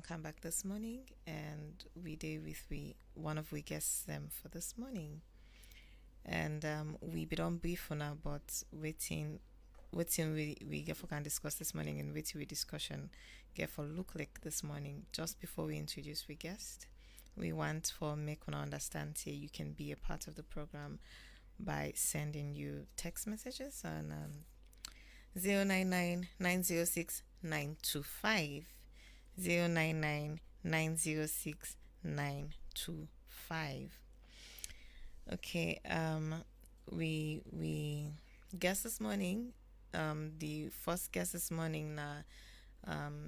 welcome back this morning, and we did with one of we guests them for this morning, and we be done brief for now, but waiting we get for can discuss this morning and waiting we discussion get for look like this morning. Just before we introduce we guest, we want for make una understand here you can be a part of the program by sending you text messages on 099 906 925 Okay, we guest this morning. The first guest this morning na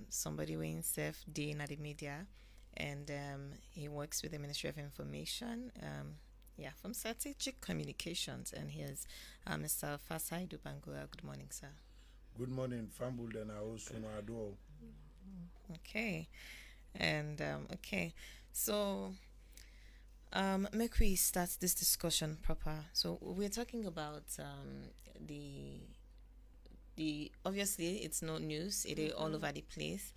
somebody we himself in the media, and he works with the Ministry of Information. Yeah, from Strategic Communications, and here's Mr. Saidu Bangura. Good morning, sir. Good morning, Fambul and Ado. Okay, and okay, so make we start this discussion proper. So we're talking about the obviously it's no news. It is all over the place.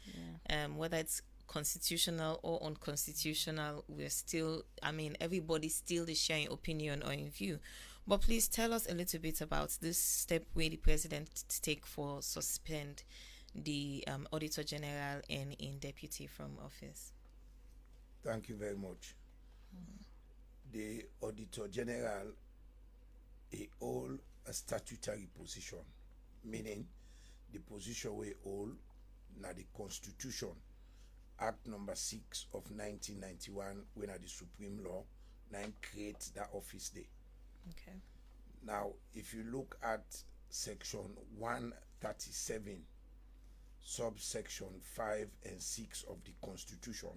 Yeah. Whether it's constitutional or unconstitutional, we're still. I mean, everybody still is sharing opinion or in view. But please tell us a little bit about this step where the president take for suspend the Auditor General and in deputy from office. Thank you very much. The Auditor General is all a statutory position, meaning the position we hold na the Constitution, Act number 6 of 1991, when the Supreme Law now creates that office day. Okay. Now, if you look at section 137, subsection 5 and 6 of the Constitution,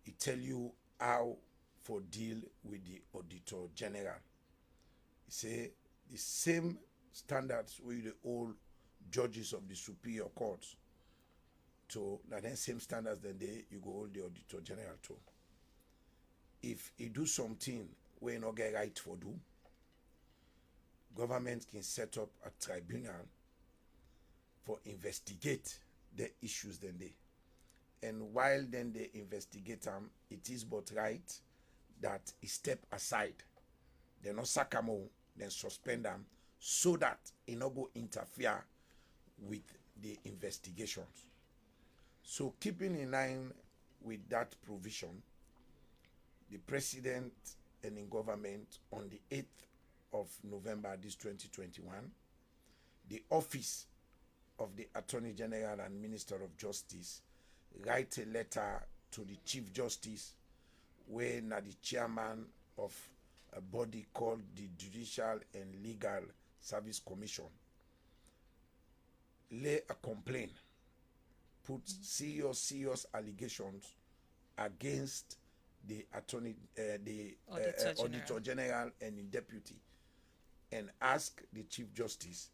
it tell you how for deal with the Auditor General. It say the same standards with the old judges of the superior courts. So now then same standards then you go hold the Auditor General to. If he do something where you not get right for do, government can set up a tribunal for investigate the issues then they. And while then they investigate them, it is but right that he step aside. They not sack them, then suspend them, so that he not go interfere with the investigations. So keeping in line with that provision, the president and in government on the 8th of November this 2021, the office of the Attorney General and Minister of Justice write a letter to the Chief Justice, where na the chairman of a body called the Judicial and Legal Service Commission, lay a complaint, put serious allegations against the Auditor General and the deputy, and ask the Chief Justice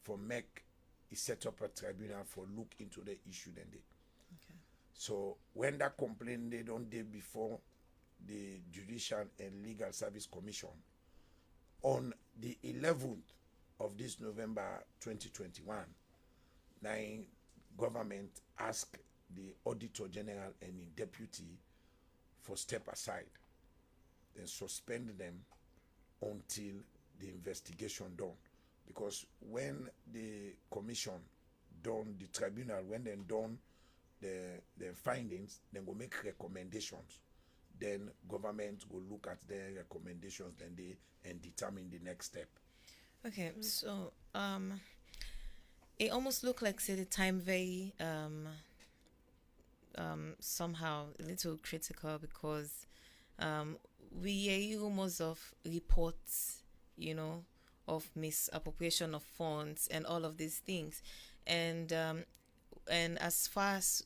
for make he set up a tribunal for look into the issue then they. Okay. So when that complaint they don't do before the Judicial and Legal Service Commission, on the 11th of this November 2021, now government asked the Auditor General and the deputy for step aside, then suspend them until the investigation done. Because when the commission done, the tribunal, when they done the findings, then go make recommendations. Then government will look at their recommendations then they and determine the next step. Okay, so it almost looked like say the time very somehow a little critical, because we hear rumors of reports, of misappropriation of funds and all of these things, and as far as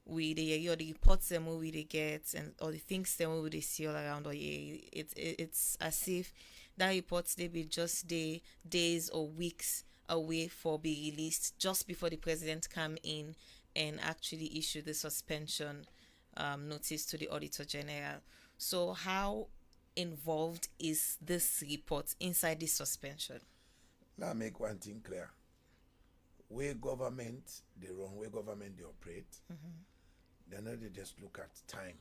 we the reports them we they get and all the things them we they see all around, or it's as if that reports they be just days or weeks away for be released just before the president come in and actually issue the suspension notice to the Auditor General. So how involved is this report inside this suspension? Now make one thing clear. where government they run, where government they operate, then they just look at time,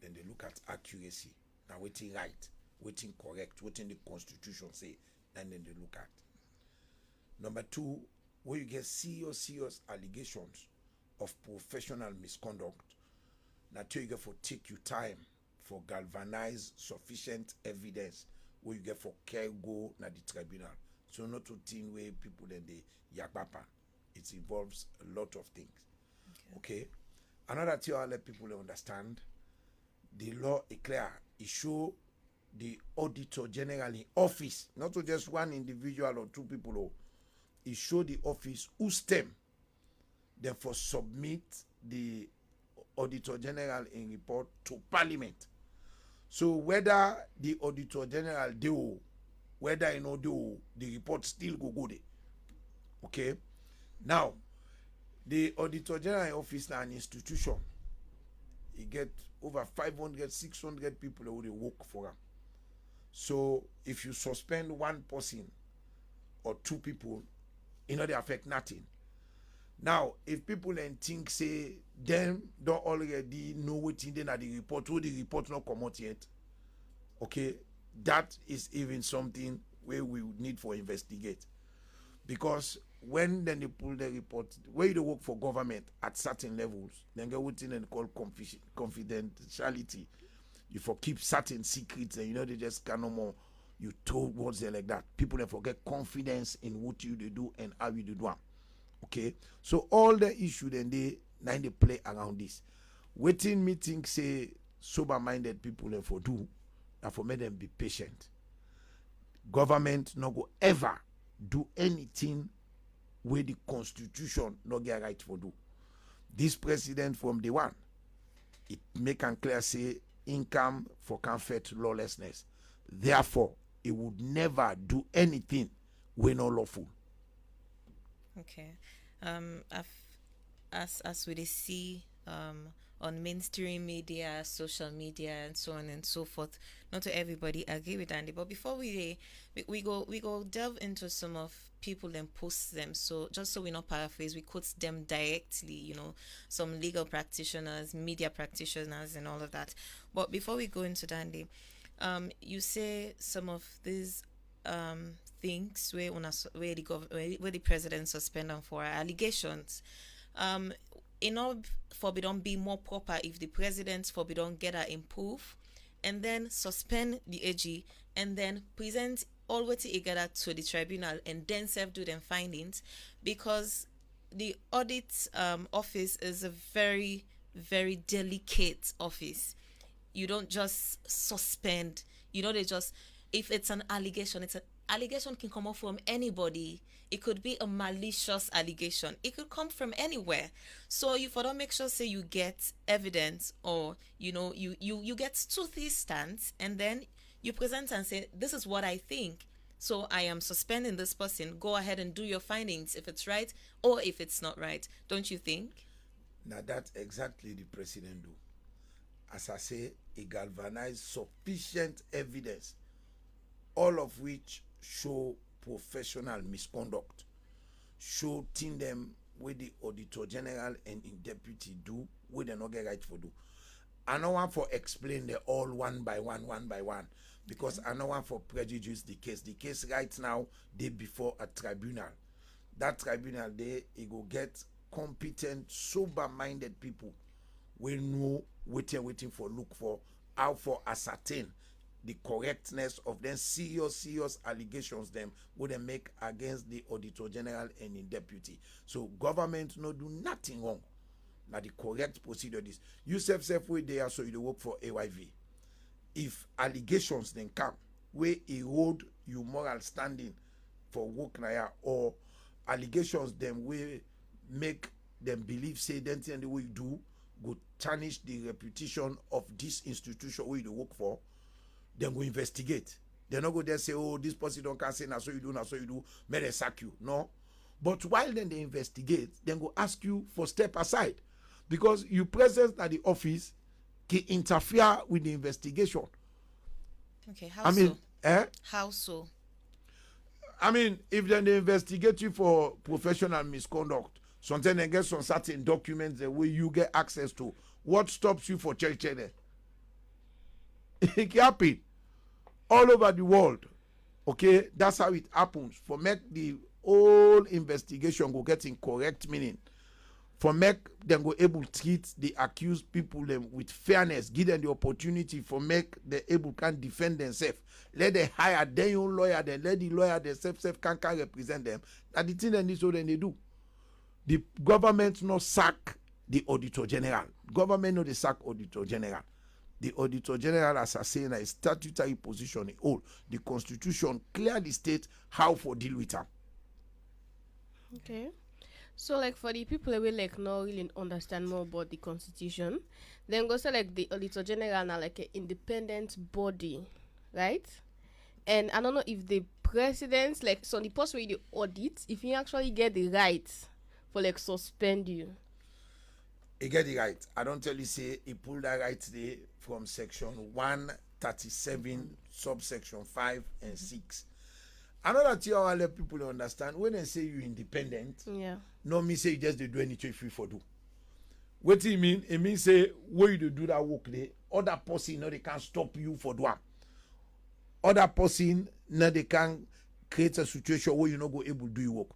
then they look at accuracy. Now waiting right, waiting correct, waiting the constitution say, and then they look at. Number two, where you get serious allegations of professional misconduct, now you get for take you time for galvanize sufficient evidence where you get for care go na the tribunal. So not to thing where people then they yakbapa. It involves a lot of things. Okay. Another thing I let people understand, the law is clear. It show the Auditor General in office, not to just one individual or two people. Oh, it show the office who stem, therefore submit the Auditor General in report to Parliament. So whether the Auditor General do, whether you know do, the report still go there. Okay. Now, the Auditor General office is an institution. He get over 500, 600 people who they work for him. So if you suspend one person or two people, it not affect nothing. Now, if people then think say them don't already know what in the report, who the report not come out yet, okay, that is even something where we would need for investigate. Because when then they pull the report, where you work for government at certain levels, then get what in and call confidentiality. You for keep certain secrets, and you know they just cannot more. You told words there like that. People then forget confidence in what you do and how you do them. Okay, so all the issue then they play around this. Waiting meeting say sober-minded people then for do, and for make them be patient. Government not go ever do anything where the constitution not get right for do. This president from day one, it make and clear say income for comfort lawlessness. Therefore, it would never do anything when not lawful. Okay. As we see on mainstream media, social media, and so on and so forth, not to everybody agree with Andy. But before we go delve into some of people and post them. So just so we not paraphrase, we quote them directly. You know, some legal practitioners, media practitioners, and all of that. But before we go into that, Andy, you say some of these things where the president suspend them for allegations. In order for we don't be more proper if the president for we don't get a improve and then suspend the AG and then present all what together to the tribunal and then self do them findings, because the audit office is a very, very delicate office. You don't just suspend, they just, if it's an allegation, allegation can come up from anybody. It could be a malicious allegation. It could come from anywhere. So you for don't make sure say you get evidence, or you get two things stands, and then you present and say, this is what I think. So I am suspending this person. Go ahead and do your findings if it's right or if it's not right. Don't you think? Now that's exactly the president do. As I say, he galvanized sufficient evidence, all of which show professional misconduct, show them where the Auditor General and in deputy do, where they not get right for do. I don't want for explain the all one by one, because I don't want for prejudice the case. The case right now, they before a tribunal. That tribunal, it go get competent, sober-minded people will know waiting for look for how for ascertain the correctness of them serious allegations them would they make against the Auditor General and in deputy. So government no do nothing wrong. Now the correct procedure is you self way there, so you work for AYV. If allegations then come where erode your moral standing for work now, or allegations them will make them believe say then the way you do go tarnish the reputation of this institution where you work for, then go investigate. They're not go there say, oh, this person don't can say now so you do, may they sack you. No. But while then they investigate, then go ask you for step aside. Because you presence at the office can interfere with the investigation. Okay, how so? Eh? How so? I mean, if then they investigate you for professional misconduct, sometimes they get some certain documents the way you get access to. What stops you for checking it? It happen all over the world. Okay, that's how it happens. For make the whole investigation go get in correct meaning. For make them go able to treat the accused people them with fairness, give them the opportunity for make the able can defend themselves. Let them hire their own lawyer, then let the lawyer themselves can represent them. That the thing they need so then they do. The government not sack the Auditor General. Government not the sack Auditor General. The Auditor General, as I say, in a statutory position in all. The Constitution clearly states how for deal with them. Okay. So like for the people that will like not really understand more about the Constitution, then go say like the Auditor General now like an independent body, right? And I don't know if the president like so the post where you audit, if you actually get the right for like suspend you. He get the right. I don't tell you say he pulled that right there from section 137, subsection 5 and 6. Another thing I let people understand, when they say you independent, no mean say you just do anything free for do. What do you mean? It means say when you do that work there, other person no they can stop you for do. Other person no they can create a situation where you not go able to do your work.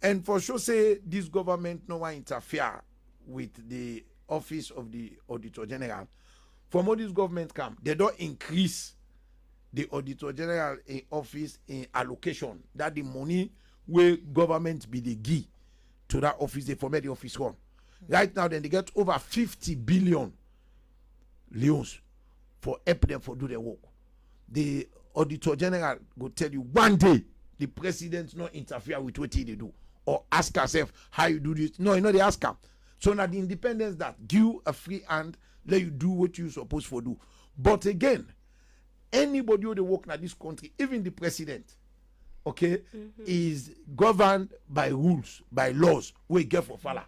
And for sure say this government no want interfere with the office of the Auditor General. From all this government come, they don't increase the Auditor General in office in allocation. That the money where government be the give to that office, they format the office run. Right now, then they get over 50 billion leons for help them for do their work. The Auditor General will tell you one day the president not interfere with what they do or ask herself how you do this. No, you know they ask her. So now the independence that give a free hand, let you do what you supposed to do. But again, anybody who they work in this country, even the president, okay, is governed by rules, by laws we get for fella.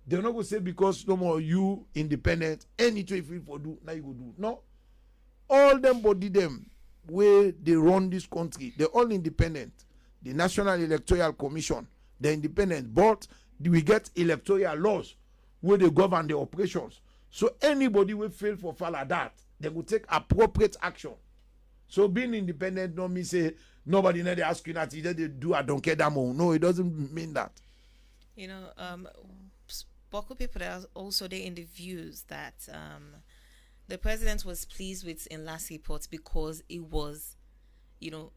They're not going to say because no more you independent, anything free for do, now you go do. No. All them body them where they run this country, they're all independent. The National Electoral Commission, they're independent, but we get electoral laws where they govern the operations. So anybody will fail for follow that, they will take appropriate action. So being independent don't mean say nobody need to ask you that either they do I don't care that more. No, it doesn't mean that. You know, Boko people are also there in the views that the president was pleased with in last report because it was, you know,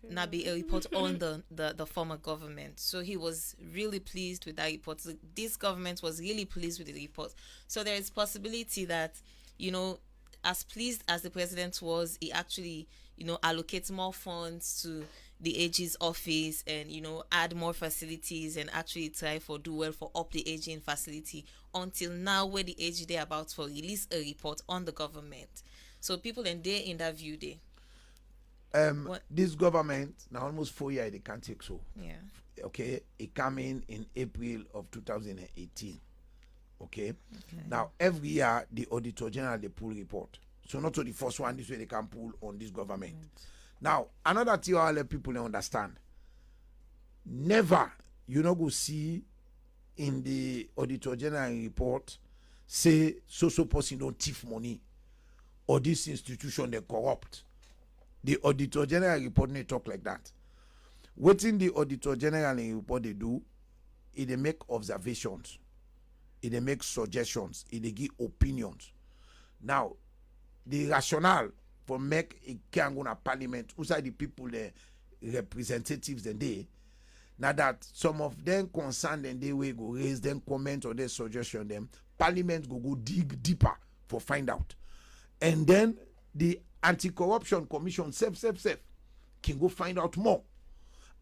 not be a report on the former government. So he was really pleased with that report. So this government was really pleased with the report. So there is possibility that, you know, as pleased as the president was, he actually, you know, allocates more funds to the AG's office and, you know, add more facilities and actually try for do well for up the AG in facility until now where the AG they about to release a report on the government. So people and they in that view they. This government now almost 4 years they can't take so. Yeah. Okay, it came in April of 2018. Okay. Now every year the Auditor General they pull report. So not to the first one this way they can pull on this government. Now another thing I let people understand. Never you not go see in the Auditor General report say so person don't thief money or this institution they corrupt. The Auditor General report they talk like that. What in the Auditor General report they do, they make observations, they make suggestions, they give opinions. Now, the rationale for make a can go to parliament, who are the people, the representatives, and they, now that some of them concerned and they will go raise them comment or their suggestion, them parliament go dig deeper for find out, and then the Anti-Corruption Commission self can go find out more.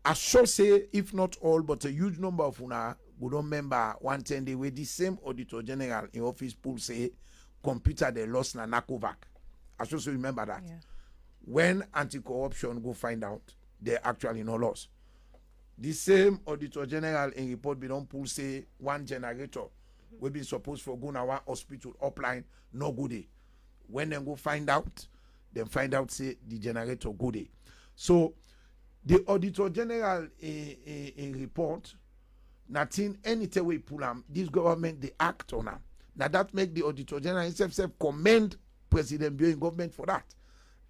I should say, if not all, but a huge number of una who don't remember 110 day where the same Auditor General in office pool say computer they lost na NACOVAC. I should remember that. Yeah. When anti-corruption go find out, they actually no loss. The same Auditor General in report be don't pull say one generator we be supposed for go na one hospital upline no good day. When they go find out, then find out say the generator go day. So The Auditor General a report, nothing anytime we pull them, this government they act on them. Now that make the Auditor General himself commend President Bio in government for that.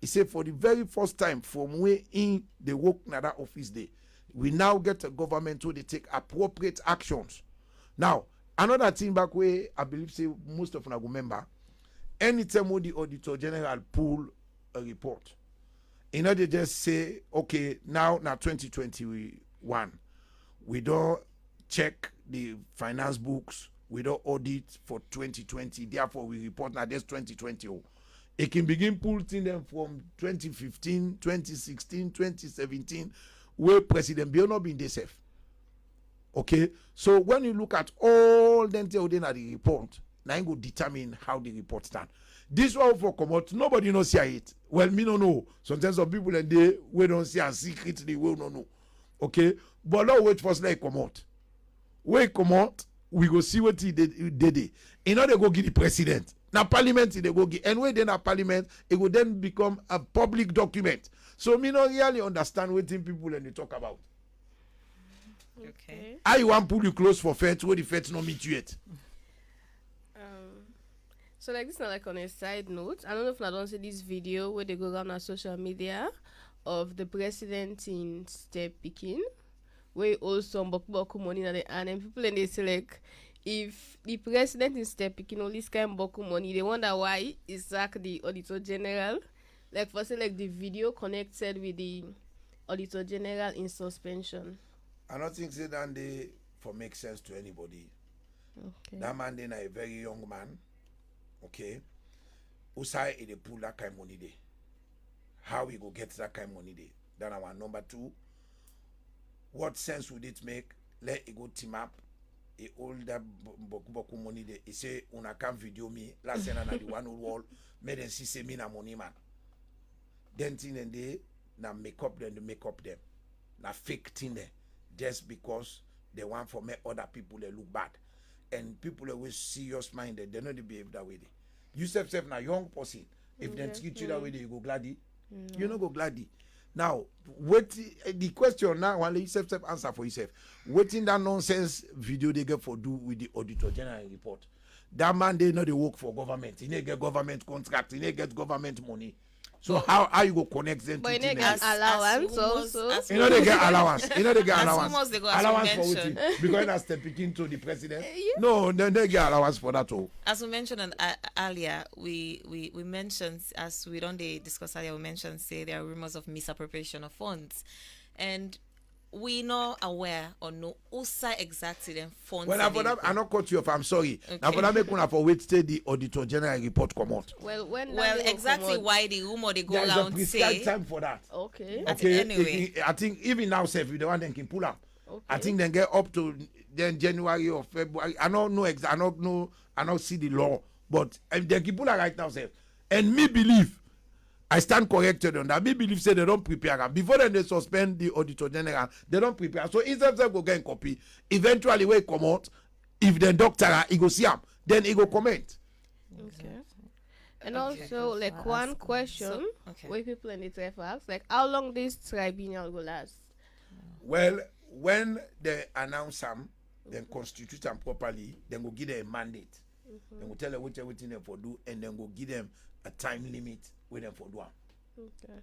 He said for the very first time from way in the work na that office day, we now get a government who they take appropriate actions. Now, another thing back way, I believe say most of them remember, anytime when the Auditor General pull a report, they just say, okay, now 2021, we don't check the finance books, we don't audit for 2020, therefore we report now this 2020. It can begin pulling them from 2015, 2016, 2017, where President Bio not been there safe. Okay, so when you look at all them things at the report, now you go determine how the report stand. This one for come out, nobody knows see it. Well, me no know. Sometimes some people and they we don't see and secretly we don't know. Okay, but now wait for like come out. When come out, we go see what he did. In order to go give the president. Now parliament they go give, and when then at parliament, it will then become a public document. So me not really understand what people and they talk about. Okay. I want pull you close for fete where the fete not meet you yet. So like this not like on a side note. I don't know if I don't see this video where they go around on social media of the president in step picking, where also boku money na the and people and they say like if the president is step picking all this kind of boku money, they wonder why is sack the Auditor General. Like for say like the video connected with the Auditor General in suspension. I don't think that they for make sense to anybody. Okay. That man then a very young man. Okay. Usai they pull that kind of money there. How we go get that kind of money there? Then our number two. What sense would it make? Let it go team up. He hold that boku money there. He say una can video me. Last year na the one wall. Made them see say me na money man. Then thing and they na make up them, they make up them. Na fake thing there. Just because they want for make other people they look bad. And people always serious minded, they know they behave that way. You self na young person. If they treat you that way, you go gladdy. You no go gladdy. Now, what the question now, while you self answer for yourself. What in that nonsense video they get for do with the Auditor General report? That man they know they work for government. He they get government contract. He they get government money. So how you go connect them but to you get allowance also. You know they get allowance. You know they get allowance. As they go, Allowance as for we what? mentioned. Because that's speaking to the president. Yeah. No, they get allowance for that all. As we mentioned earlier, we mentioned, as we don't discuss earlier, we mentioned say there are rumors of misappropriation of funds, and we not aware or know also exactly them funds. Well, I not cut you off. I'm sorry. Okay. Now for that make una for wait till the Auditor General report come out. Well, when Well, that will exactly come out- why the rumor they go There is a around prescribed say. time for that. Okay. Okay. Anyway. I think even now, if you the one then can pull up. Okay. I think they get up to then January or February. I don't know exactly. I don't see the law, but they can pull up right now, sir. And me believe. I stand corrected on that. Me believe say they don't prepare am. Before then they suspend the Auditor General, they don't prepare. So instead of go get a copy, eventually when it come out, if the doctor he go see him, then he go comment. Okay. And Okay. also, like one question So, okay. where people in the try for ask, like how long this tribunal will last? Well, when they announce them, then constitute them properly, then go give them a mandate. Then go tell them what everything they for do, and then go give them a time limit with them for do. Okay.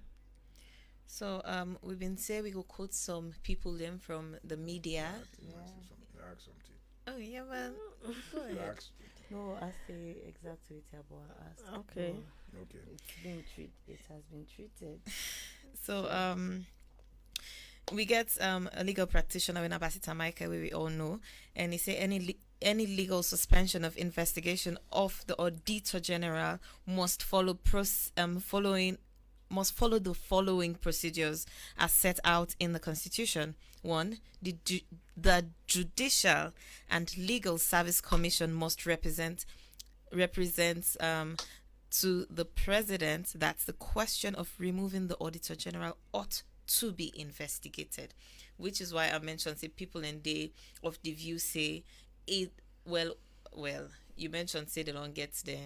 So we've been saying we go quote some people then from the media. Ask something. Oh yeah, well, go You ahead. ask. No, I say exactly what I asked. Okay. Okay. It has been treated. So we get a legal practitioner in Abasita Michael, where we all know, and he say any legal suspension of investigation of the Auditor General must follow the following procedures as set out in the Constitution. 1. The Judicial and Legal Service Commission must represent to the President that the question of removing the Auditor General ought to be investigated, which is why I mentioned say people in day of the view say it well you mentioned say they don't get the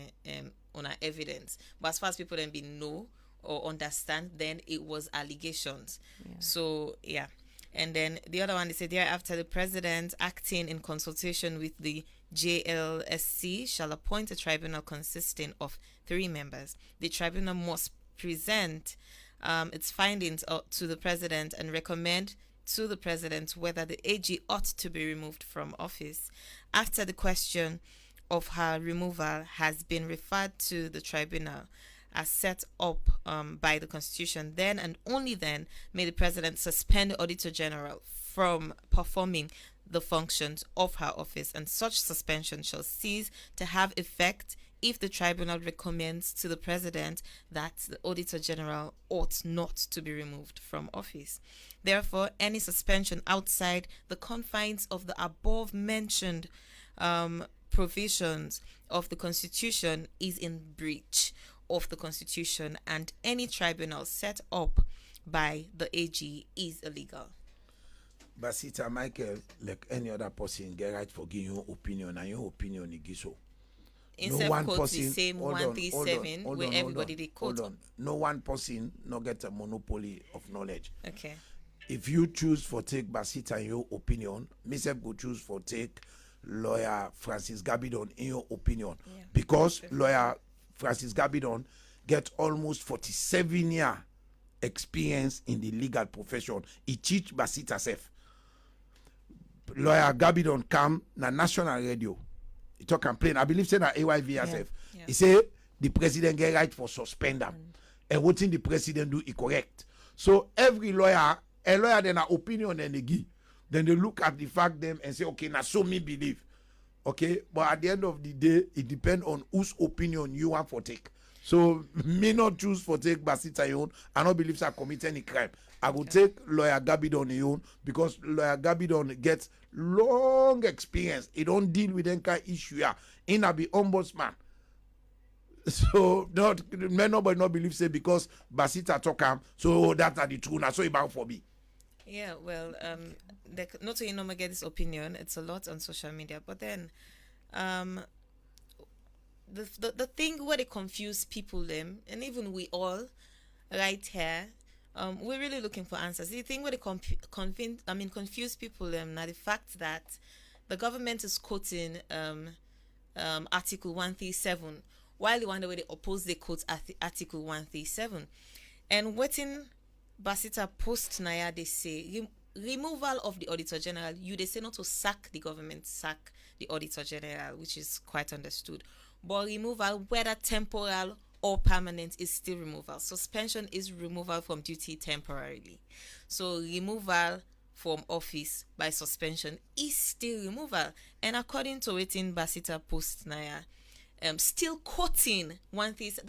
on our evidence, but as far as people then be know or understand, then it was allegations. Yeah. So yeah. And then the other one, they said, thereafter the president, acting in consultation with the JLSC, shall appoint a tribunal consisting of 3 members. The tribunal must present its findings to the president and recommend to the president whether the AG ought to be removed from office. After the question of her removal has been referred to the tribunal as set up by the Constitution, then and only then may the president suspend the Auditor General from performing the functions of her office, and such suspension shall cease to have effect if the tribunal recommends to the president that the Auditor General ought not to be removed from office. Therefore, any suspension outside the confines of the above mentioned provisions of the Constitution is in breach of the Constitution, and any tribunal set up by the AG is illegal. Basita Michael, like any other person, get right for giving your opinion, and your opinion is give so. Instead of quote the same 137 where everybody they quote. Hold on. No one person no get a monopoly of knowledge. Okay. If you choose for take Basita in your opinion, myself go choose for take lawyer Francis Gabidon in your opinion. Yeah. Because lawyer Francis Gabidon get almost 47 year experience in the legal profession. He teach Basita self. Lawyer Gabidon come na national radio. He talk campaign. I believe say na AYV herself. Yeah. He say the president get right for suspend them. And what the president do is correct. So every lawyer, a lawyer then an opinion and they give. Then they look at the fact them and say, okay, now so me believe. Okay, but at the end of the day, it depends on whose opinion you want for take. So me not choose for take Basita own. I don't believe I commit any crime. I will take lawyer Gabidon own because lawyer Gabidon gets long experience. He don't deal with any kind of issue. In a be ombudsman. So nobody not believe say because Basita talk him. So that's the truth. Now so about for me. Yeah, well, not so you know get this opinion. It's a lot on social media, but then, the thing where they confuse people them, and even we all, right here, we're really looking for answers. The thing where they confuse people them now the fact that the government is quoting Article 137, while the one where they oppose they quote Article 137, and waiting. Basita post Naya, they say removal of the Auditor General. They say not to sack the government, sack the Auditor General, which is quite understood. But removal, whether temporal or permanent, is still removal. Suspension is removal from duty temporarily. So removal from office by suspension is still removal. And according to it in Basita post Naya, still quoting 137.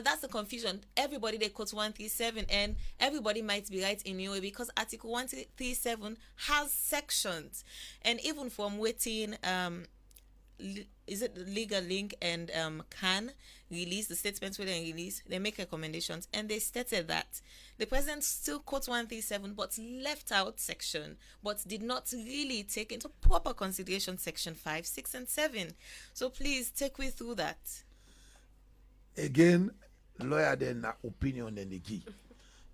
That's the confusion. Everybody they quote 137, and everybody might be right in a way because Article 137 has sections, and even from waiting is it Legal Link and can release the statements where they release, they make recommendations, and they stated that the president still quotes 137 but left out section, but did not really take into proper consideration section 5, 6 and 7. So please take me through that. Again, lawyer then opinion and the key.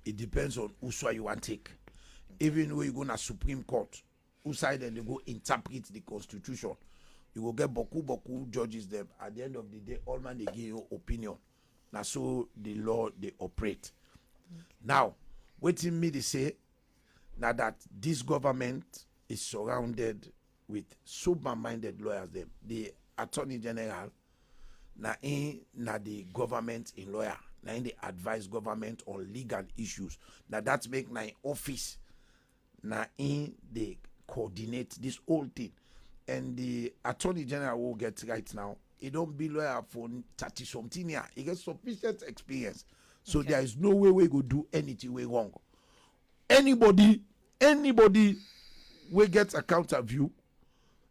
It depends on who side you want to take. Even when you go to Supreme Court, who side then they go interpret the Constitution. You will get boku judges them. At the end of the day, all man they give you opinion. Now so the law they operate. Okay. Now, waiting me to say now that this government is surrounded with sober-minded lawyers. Them, the Attorney General, now the government in lawyer, now in the advise government on legal issues. Now that's make my office. Now in they coordinate this whole thing. And the Attorney General will get right now. He don't be lawyer for 30 something years. He gets sufficient experience. So there is no way we go do anything way wrong. Anybody will get a counter view.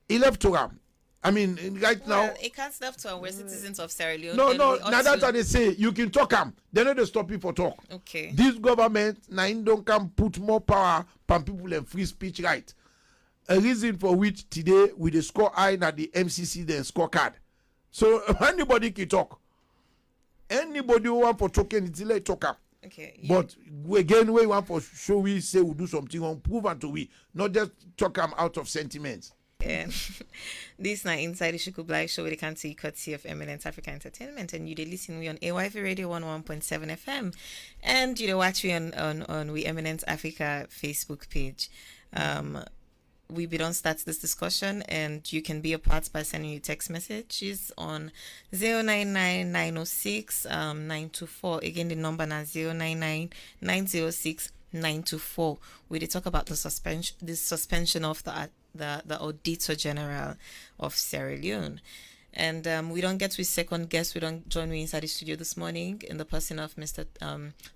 He left to him. I mean, right now. It can't left to him. We're citizens of Sierra Leone. No. Now that's what they say. You can talk him. They know they stop you for talk. Okay. This government now don't come put more power on people and free speech right. A reason for which today we the score high at the MCC then scorecard. So anybody can talk. Anybody who want for token, it's like talk am. Okay. But again, we want for show we say we do something on prove and to we, not just talk them out of sentiments. And this night inside the Shuku Blai show, we can see courtesy of Emminent Africa Entertainment, and you they listen we on AYV Radio 101.7 FM, and you they watch we on we Emminent Africa Facebook page. We don't start this discussion, and you can be a part by sending your text messages on 099-906-924. Again, the number now 099-906-924. We talk about the suspension of the Auditor General of Sierra Leone. And we don't get with second guest. We don't join me inside the studio this morning in the person of Mr.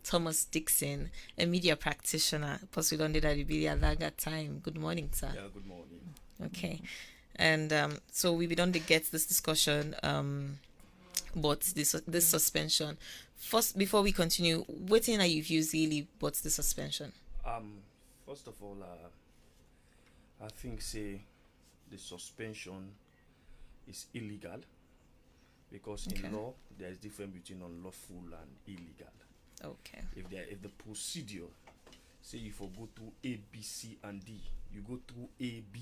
Thomas Dixon, a media practitioner. Plus, we don't do that at that time. Good morning, sir. Yeah, good morning. Okay. And so we don't get this discussion, but this suspension. First, before we continue, what thing are you views really about the suspension? First of all, I think say the suspension is illegal, because in law there is difference between unlawful and illegal. Okay. If the procedure say if you go through A, B, C, and D, you go through A, B,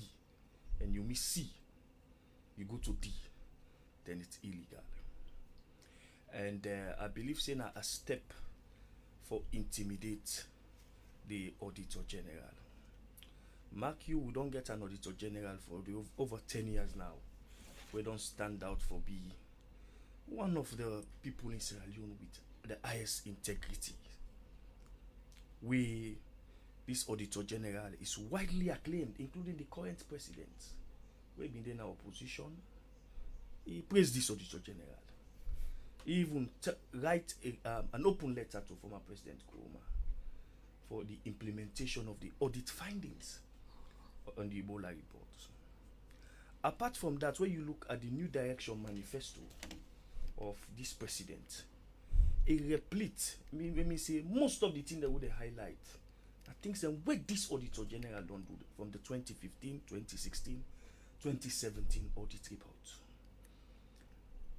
and you miss C, you go to D, then it's illegal. And I believe say now a step for intimidate the Auditor General. Mark you, we don't get an Auditor General for over 10 years now. We don't stand out for be one of the people in Sierra Leone with the highest integrity. This Auditor General is widely acclaimed, including the current president. We've been in our opposition. He praised this Auditor General. He even write an open letter to former President Kuruma for the implementation of the audit findings on the Ebola report. Apart from that, when you look at the New Direction manifesto of this president, it replete, when we say most of the things that would highlight, I think what this Auditor General don't do from the 2015, 2016, 2017 audit report.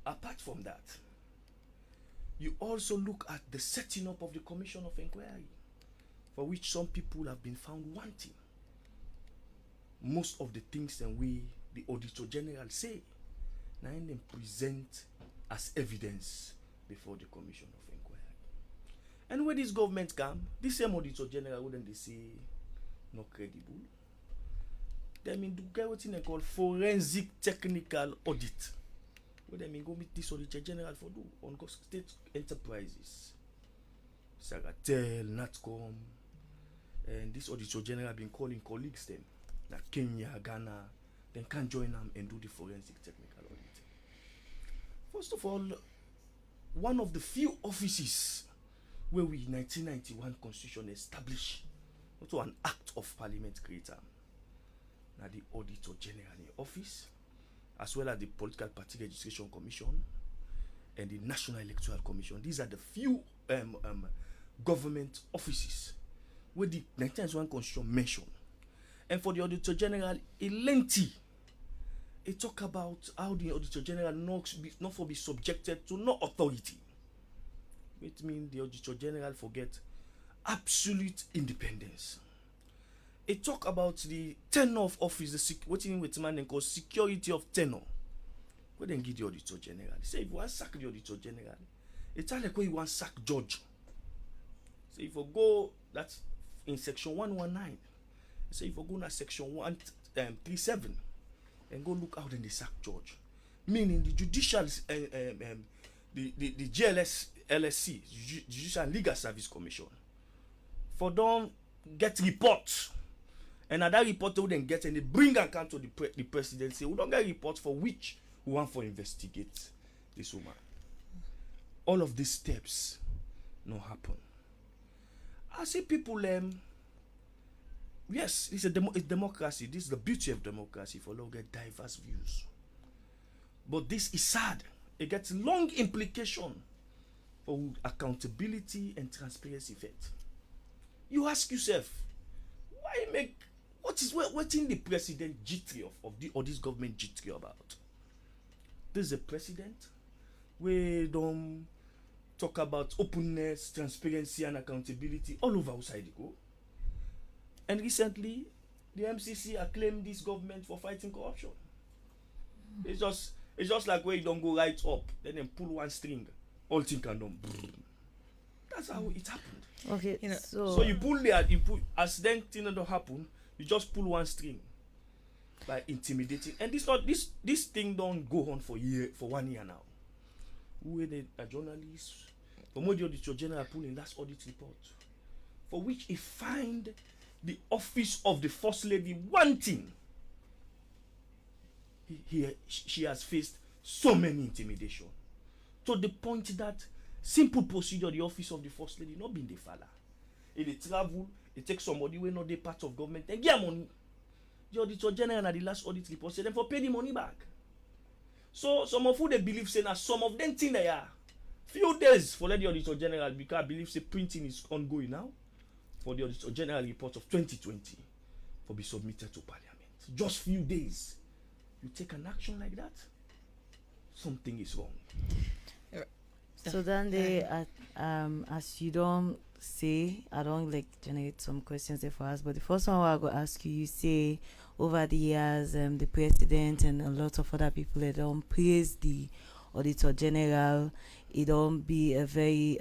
Apart from that, you also look at the setting up of the Commission of Inquiry, for which some people have been found wanting. Most of the things that the Auditor General say, now them present as evidence before the Commission of Inquiry. And when this government come, this same Auditor General wouldn't they say not credible? They mean to get what they call forensic technical audit. What they mean go meet this Auditor General for do on state enterprises, Sagatel, Natcom, and this Auditor General been calling colleagues them, like Kenya, Ghana. Then can join them and do the forensic technical audit. First of all, one of the few offices where we 1991 Constitution established also an act of parliament creator. Now the Auditor General in office, as well as the Political Party Registration Commission and the National Electoral Commission. These are the few government offices where the 1991 Constitution mentioned. And for the Auditor General, a lengthy. It talk about how the Auditor General not for be subjected to no authority. It means the Auditor General forget absolute independence. It talk about the tenure of office, what in with man called security of tenure. What then give the Auditor General? Say if you want sack the Auditor General, it's like when you want sack judge. So if you go, that's in section 119. So if you go to section 137 and go look out in the sack judge, meaning the judicial the GLS LSC, Judicial and Legal Service Commission, for them get reports, and at that report they then get and they bring account to the presidency. We don't get reports for which we want for investigate this woman. All of these steps no happen. I see people yes, it's democracy. This is the beauty of democracy, for all get diverse views. But this is sad. It gets long implication for accountability and transparency effect. You ask yourself, why make what in the president jittery of this government jittery about? This is a president we don't talk about openness, transparency, and accountability all over outside the go. And recently, the MCC acclaimed this government for fighting corruption. It's just like where you don't go right up, then pull one string, all thing can done. That's how it happened. Okay, So you pull there, as then thing don't happen, you just pull one string by intimidating. And this thing don't go on for 1 year now. Who a journalist, for more the Auditor General pull in last audit report, for which he find the office of the First Lady wanting. She has faced so many intimidation, to the point that simple procedure the office of the First Lady not been the fella. If they travel, they take somebody who not the part of government and get money. The Auditor General at the last audit report said them for pay the money back. So some of who they believe say now some of them think they are. Few days for the Auditor General because I believe say printing is ongoing now for the Auditor General report of 2020 for be submitted to Parliament. Just few days. You take an action like that, something is wrong. So then as you don't say, I don't like generate some questions there for us, but the first one I go ask you, you say over the years, the president and a lot of other people, they don't praise the Auditor General. It don't be a very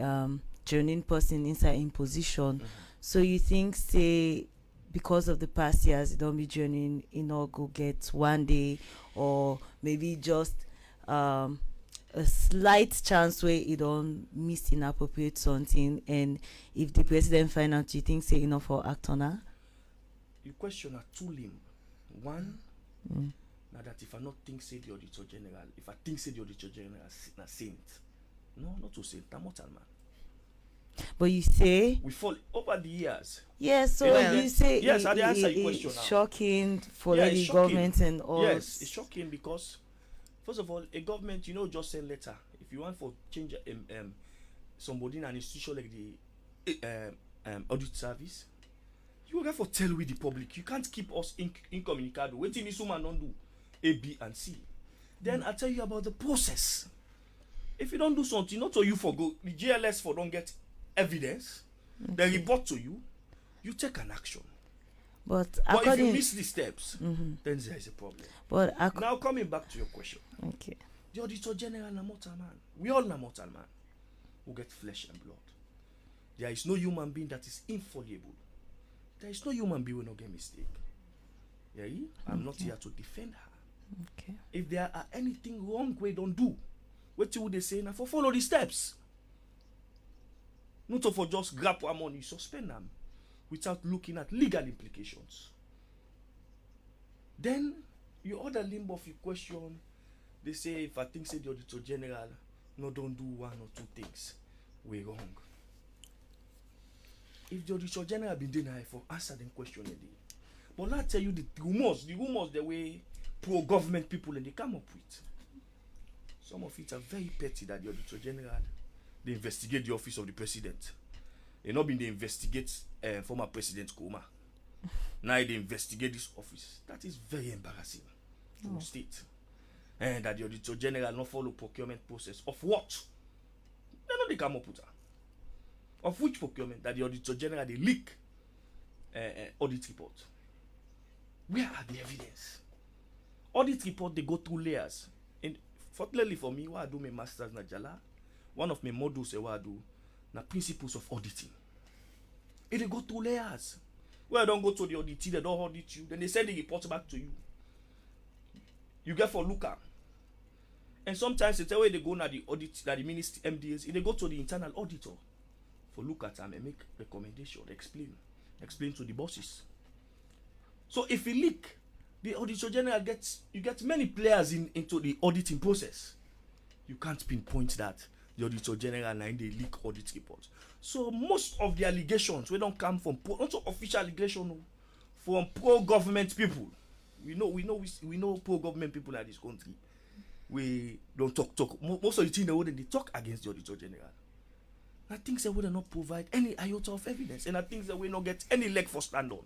genuine person inside in position. Mm-hmm. So you think, say, because of the past years, it don't be genuine, you know, go get one day, or maybe just a slight chance where you don't miss inappropriate something, and if the president find out, you think say enough for act on her? You question are two limb. One, now that if I not think say the Auditor General, if I think say the Auditor General a saint, no, not to saint, I'm mortal man. But you say we fall over the years. Yes, so you say yes, I answer your question now. Shocking for the government and all. Yes, it's shocking because first of all, a government, you know, just send letter. If you want for change somebody in an institution like the audit service, you have to tell with the public. You can't keep us incommunicado. Waiting this woman don't do A, B, and C. Then I tell you about the process. If you don't do something, not so you forgo the GLS for don't get evidence, they report to you, you take an action. But if you miss the steps, then there is a problem. But now coming back to your question. Okay. The Auditor General is a mortal man. We all are mortal man who get flesh and blood. There is no human being that is infallible. There is no human being who will not get mistake. Yeah, I'm not here to defend her. Okay. If there are anything wrong we don't do, what would they say now? For follow the steps. Not for just grab one money, suspend them without looking at legal implications. Then your other limb of your question, they say if I think say the Auditor General don't do one or two things, we're wrong. If the Auditor General been denied for answer them question already. But I'll tell you the rumors the way pro-government people and they come up with. Some of it are very petty that the Auditor General, they investigate the office of the president. They not been they investigate former President Kuma. Now they investigate this office. That is very embarrassing to the state. And that the Auditor General not follow procurement process. Of what? They know they come up with that. Of which procurement? That the Auditor General they leak audit report. Where are the evidence? Audit report they go through layers. And fortunately for me, what I do my masters na Jala, one of my modules what I do na principles of auditing. If they go through layers, where I don't go to the audit, they don't audit you, then they send the report back to you. You get for looker. And sometimes they tell where they go na the audit, na the ministry MDs, they go to the internal auditor for look at them and make recommendation, explain to the bosses. So if you leak, the Auditor General you get many players into the auditing process. You can't pinpoint that the Auditor General and they leak audit reports. So most of the allegations we don't come from not official allegation from pro-government people. We know pro-government people in this country. We don't talk. Most of the things they talk against the Auditor General. I think that we will not provide any iota of evidence, and I think that we will not get any leg for stand on.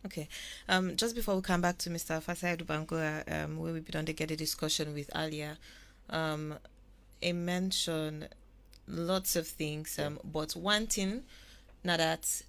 Okay. Just before we come back to Mr. Saidu Bangura, where we began to get a discussion with Alia, a mention lots of things. But one thing now that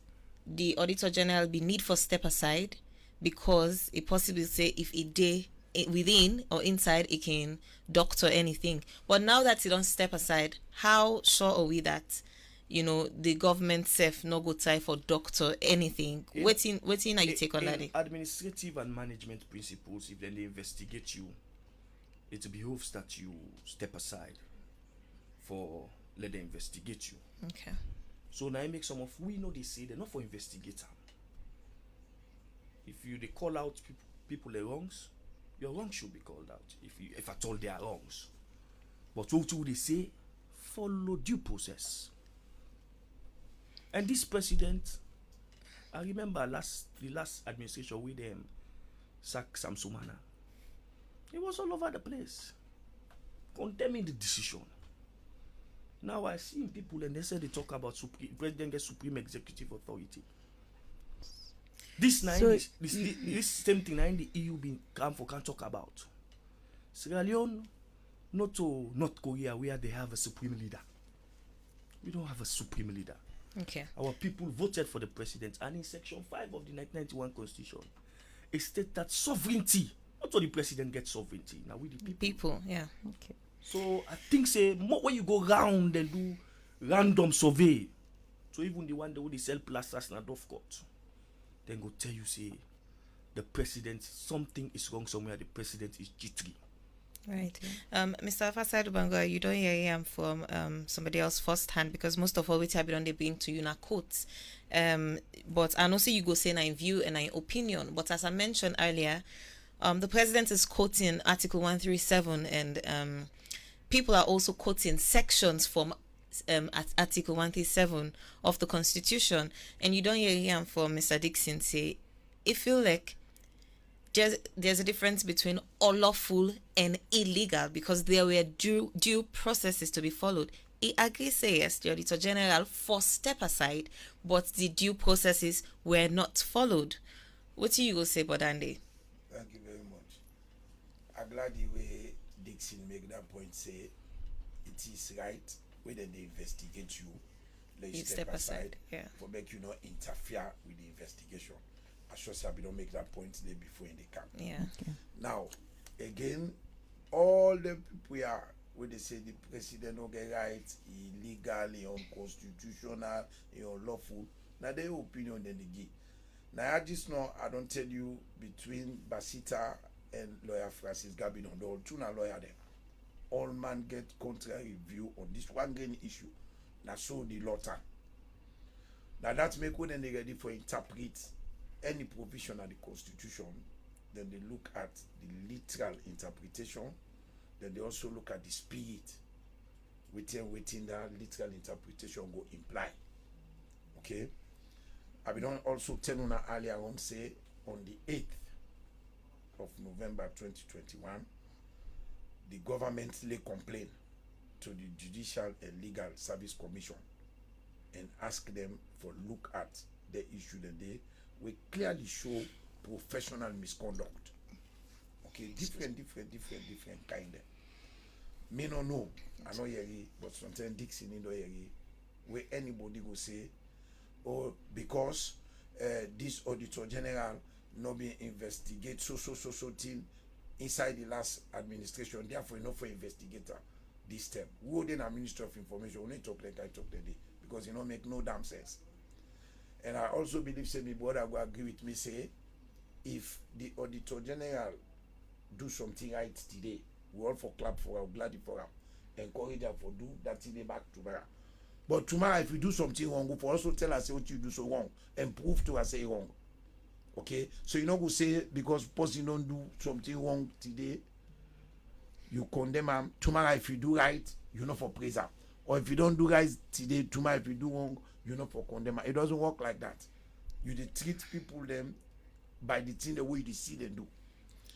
the Auditor General be need for step aside, because it possibly say if it day within or inside it can doctor anything. But now that it don't step aside, how sure are we that the government self no go try for doctor anything? Waiting are you take on that? Administrative and management principles, if then they investigate you, it behoves that you step aside for let them investigate you. Okay. So now I make some of we know they say they're not for investigator. If they call out people their wrongs, your wrongs should be called out. If at all they are wrongs. But what do they say? Follow due process. And this president, I remember the last administration with them sack Samsumana. He was all over the place, condemning the decision. Now I see people and they say they talk about president gets supreme executive authority. This same thing in the EU can't talk about. Sierra Leone, not to North Korea where they have a supreme leader. We don't have a supreme leader. Okay. Our people voted for the president, and in section 5 of the 1991 constitution, it states that sovereignty, not only the president gets sovereignty, now we the people. Yeah. Okay. So I think when you go round and do random survey, so even the one that would sell plasters in a Dove court, then go tell you say the president, something is wrong somewhere, the president is jittery. Right. Mr. Saidu Bangura, you don't hear him from somebody else firsthand, because most of all we have been on they bring to you na quotes. But I know say you go say na in view and in opinion. But as I mentioned earlier, the president is quoting Article 137, and people are also quoting sections from at Article 137 of the Constitution, and you don't hear him from Mr. Dixon say it feel like there's a difference between unlawful and illegal, because there were due processes to be followed. He agrees, say yes, the Auditor General forced step aside, but the due processes were not followed. What do you go say, Bodande? Thank you very much. I'm glad the way Dixon make that point, say it is right when they investigate you, let you step aside. Yeah. For make you not interfere with the investigation. I sure say we don't make that point there before in the camp. Yeah. Okay. Now, again, all the people here when they say the president don't get rights, illegal, unconstitutional, unlawful, now their opinion then they give. Now I just know I don't tell you between Basita and lawyer Francis Gabinon, the two na lawyer there. All man get contrary view on this one grain issue. Now so the law time. Now that make when they ready for interpret any provision of the Constitution, then they look at the literal interpretation, then they also look at the spirit within that literal interpretation go imply. Okay? I will also tell you earlier on, say on the 8th of November 2021, the government lay complaint to the Judicial and Legal Service Commission and ask them for look at the issue that they will clearly show professional misconduct. Okay, different kind. Me no know, I know yeri, but sometimes Dixon in the yeri, where anybody go say, oh, because this Auditor General no be investigate so thing inside the last administration, therefore no for investigator this step. We wouldn't a Minister of Information, only talk like I talk today, because make no damn sense. And I also believe, say, my brother will agree with me, say, if the Auditor General do something right today, we all for clap for him, glad for him, encourage him for do that thing back tomorrow. But tomorrow, if you do something wrong, we for also tell us what you do so wrong and prove to us say wrong. Okay? So you know go say because person don't do something wrong today, you condemn him. Tomorrow, if you do right, you know for praise him. Or if you don't do right today, tomorrow if you do wrong, you know for condemn. It doesn't work like that. You treat people them by the thing the way you see them do.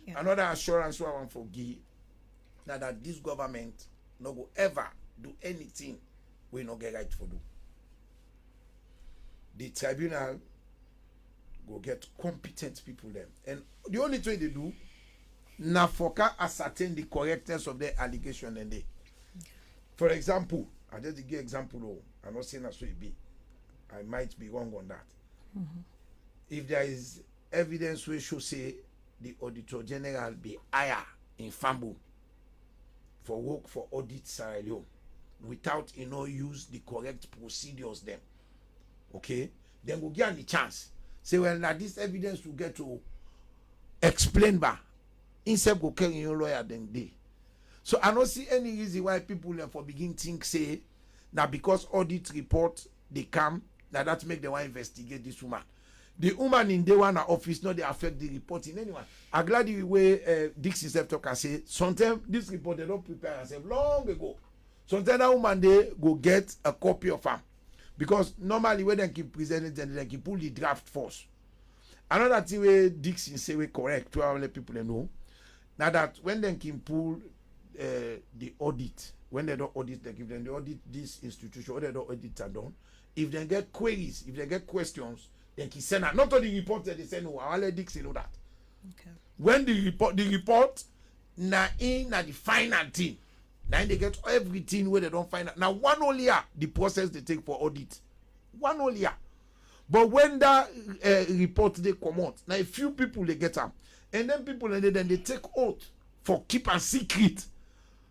Yeah. Another assurance I want for give now that this government no go ever do anything we no get right for do. The tribunal go get competent people them, and the only thing they do na for ascertain the correctness of their allegation and they. For example, I just give example. Oh, I'm not saying that's what it be. I might be wrong on that. If there is evidence we should say the Auditor General be higher in Fambo for work for audit Sierra Leone without use the correct procedures then. Okay? Then we'll give the chance. Say, well, now this evidence will get to explain by instead go carry your lawyer then day. So I don't see any reason why people for begin think say now because audit report they come now that make them want investigate this woman. The woman in day one office not they affect the reporting anyone. I'm glad the way Dixie self talk and say sometimes this report they don't prepare herself long ago. Sometimes that woman they go get a copy of them. Because normally when they keep presenting then they keep pull the draft first. Another thing where Dixie say we correct to let people know. Now that when they can pull the audit, when they don't audit, they give them the audit this institution, or they don't audit are done. If they get queries, if they get questions, they can send out. Not all the reports that they send, no, I'll let Dixie know that. Okay. When the report, na the final thing. Now they get everything where they don't find out. Now one only year, the process they take for audit. One only year. But when that report they come out, now a few people they get them. And then people and then they take oath for keep a secret.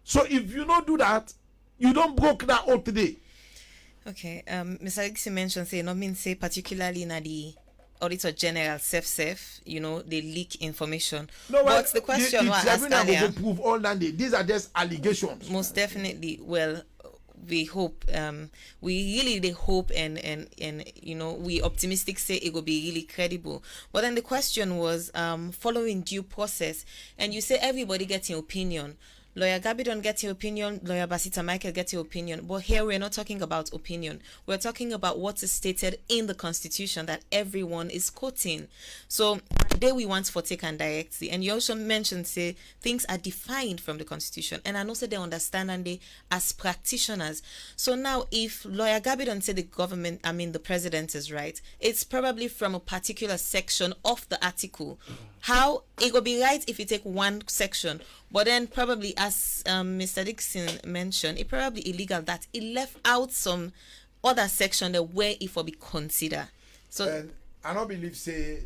So if you don't do that, you don't broke that oath today. Okay. Mr. Dixie mentioned say not mean say particularly in the Auditor General safe, they leak information. No, well, but the question the was asked earlier, will prove all that day. These are just allegations. most definitely. Well, we hope we really hope and we optimistic say it will be really credible. But then the question was following due process, and you say everybody gets your opinion. Lawyer Gabi don't get your opinion, Lawyer Basita Michael gets your opinion. But here we're not talking about opinion. We're talking about what is stated in the Constitution that everyone is quoting. So today we want for take and directly. And you also mentioned say things are defined from the Constitution. And I know say they understand and they as practitioners. So now if Lawyer Gabi don't say the government, the president is right, it's probably from a particular section of the article. How it will be right if you take one section, but then probably as Mr. Dixon mentioned, it probably illegal that it left out some other section that where it will be considered. So and I don't believe say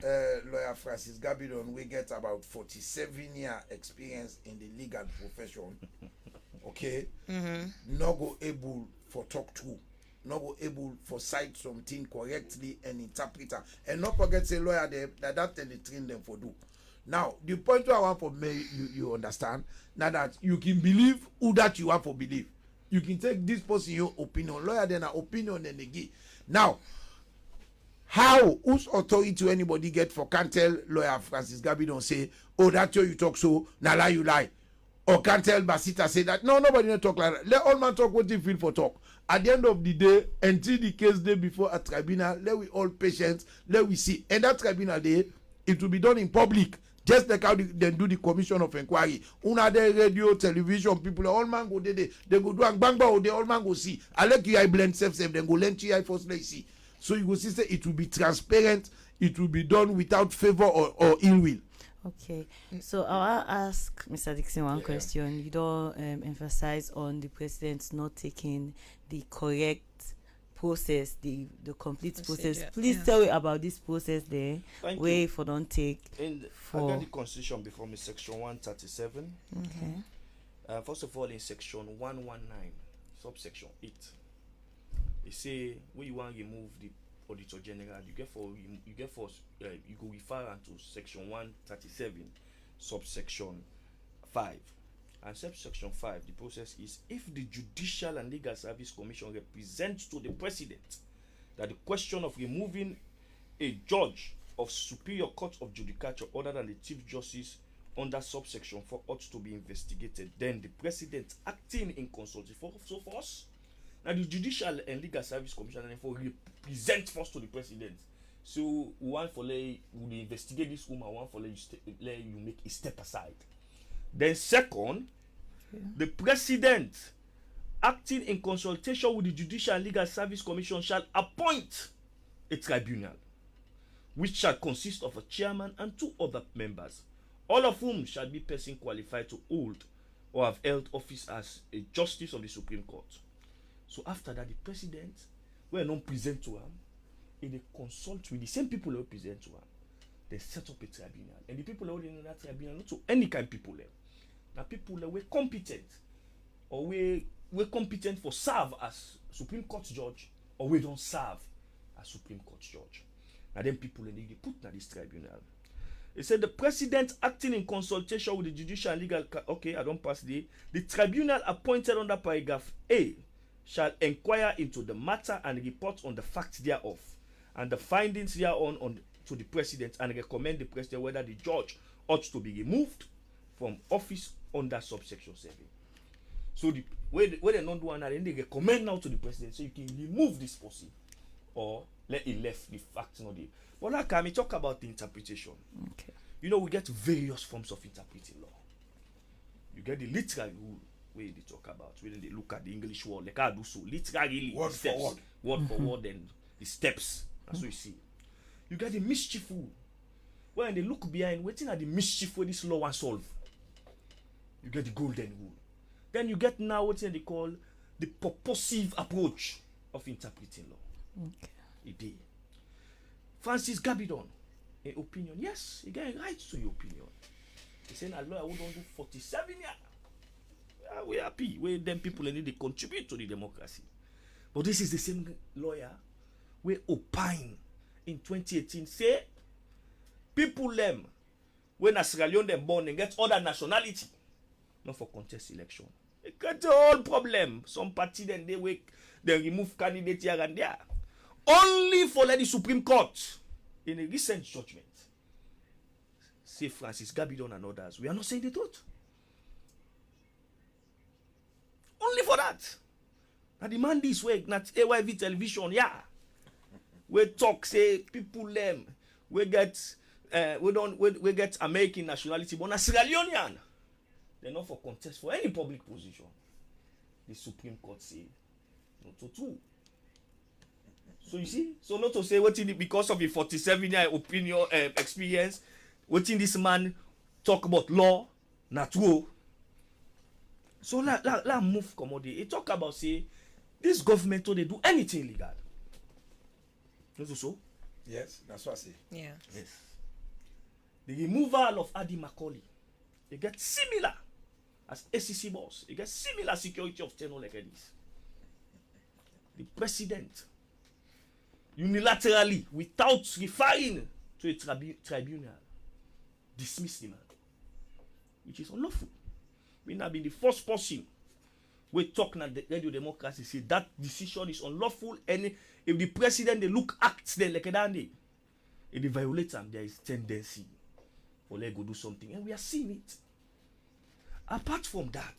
Lawyer Francis Gabidon we get about 47-year experience in the legal profession. Okay, not go able for talk to. Not go able for cite something correctly and interpret it. And not forget say lawyer them that they train them for do. Now the point I want for me you understand now that you can believe who that you want for believe. You can take this person your opinion. Lawyer then an opinion then they give. Now how whose authority anybody get for can't tell Lawyer Francis Gabi don't say, oh that's you talk so now lie you lie. Or can't tell Basita say that no nobody don't talk like that. Let all man talk what they feel for talk. At the end of the day, until the case day before a tribunal, let we all patience, let we see. And that tribunal day, it will be done in public. Just like how they do the commission of inquiry. Una de radio, television, people, all man go there, they go do and bang bang, they all man go see. I like you I blend self, then go lend you I first let see. So you go see say it will be transparent, it will be done without favor or ill will. Okay, so I'll ask Mr. Dixon one question. You don't emphasize on the president not taking the correct process, the complete process. Please tell me about this process there. Where if I don't take I got the Constitution before me, section 137. Okay. First of all, in section 119, subsection 8, they say when you want to remove the Auditor General, you go refer to section 137, subsection 5. And subsection 5, the process is if the Judicial and Legal Service Commission represents to the President that the question of removing a judge of Superior Court of Judicature other than the Chief Justice under subsection 4 ought to be investigated, then the President acting in consultation for us. Now the Judicial and Legal Service Commission therefore represent first to the President. So one for let we investigate this woman, one for let you make a step aside. Then second, the President acting in consultation with the Judicial and Legal Service Commission shall appoint a tribunal which shall consist of a chairman and 2 other members, all of whom shall be person qualified to hold or have held office as a justice of the Supreme Court. So after that, the president, when non present to him, he they consult with the same people who present to him. They set up a tribunal, and the people who are in that tribunal, not to any kind of people there. Now people that were competent, or we competent for serve as Supreme Court judge, or we don't serve as Supreme Court judge. Now then people they put in this tribunal. It said the president acting in consultation with the judicial and legal. Okay, I don't pass the tribunal appointed under paragraph A shall inquire into the matter and report on the facts thereof and the findings thereon to the president and recommend the president whether the judge ought to be removed from office under subsection 7. So the way they not do that, then they recommend now to the president so you can remove this person or let it left the facts not the. But like can we talk about the interpretation? Okay. You know, we get various forms of interpreting law. You get the literal rule where they talk about, where they look at the English word, like I do so literally Word steps, for word for word, and the steps. That's what you see. You get the mischief rule, when they look behind, waiting at the mischief where this law was solve. You get the golden rule. Then you get now what they call the purposive approach of interpreting law. Okay. It did. Francis Gabidon, an opinion. Yes, he get a right to your opinion. He said, a lawyer who don't do 47 years. We're happy. We them people need to contribute to the democracy. But this is the same lawyer we opine in 2018 say people them when a Sierra Leone them born and get other nationality, not for contest election. It got the whole problem. Some party then they remove candidate here and there. Only for the Supreme Court in a recent judgment. Say Francis Gabidon and others. We are not saying the truth. Only for that. Now demand this way, not AYV television, yeah. We talk, say people them, we get get American nationality, but na Sierra Leonean. They're not for contest for any public position. The Supreme Court say not to true. So you see, so not to say what in because of the 47-year opinion experience, what in this man talk about law, not true. So la move commodity. He talk about say this government they do anything illegal. Not so? Yes, that's what I say. Yeah. Yes. The removal of Adi Macaulay, they get similar as ACC boss. They get similar security of tenure like this. The president unilaterally, without referring to a tribunal, dismiss the man, which is unlawful. We now be the first person we talk na the radio democracy say that decision is unlawful, and if the president they look acts then like that if they violate them, there is tendency for let go do something, and we are seeing it. Apart from that,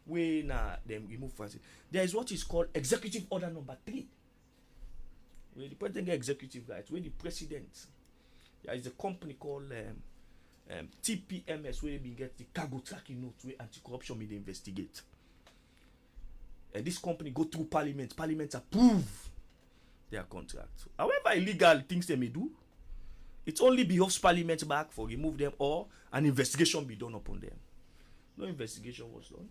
when them remove Francis, there is what is called executive order number 3. Where the president get executive rights, where the president, there is a company called TPMS where they get the cargo tracking note where anti-corruption may investigate. And this company go through parliament approve their contract. However illegal things they may do, it only behoves parliament back for remove them or an investigation be done upon them. No investigation was done.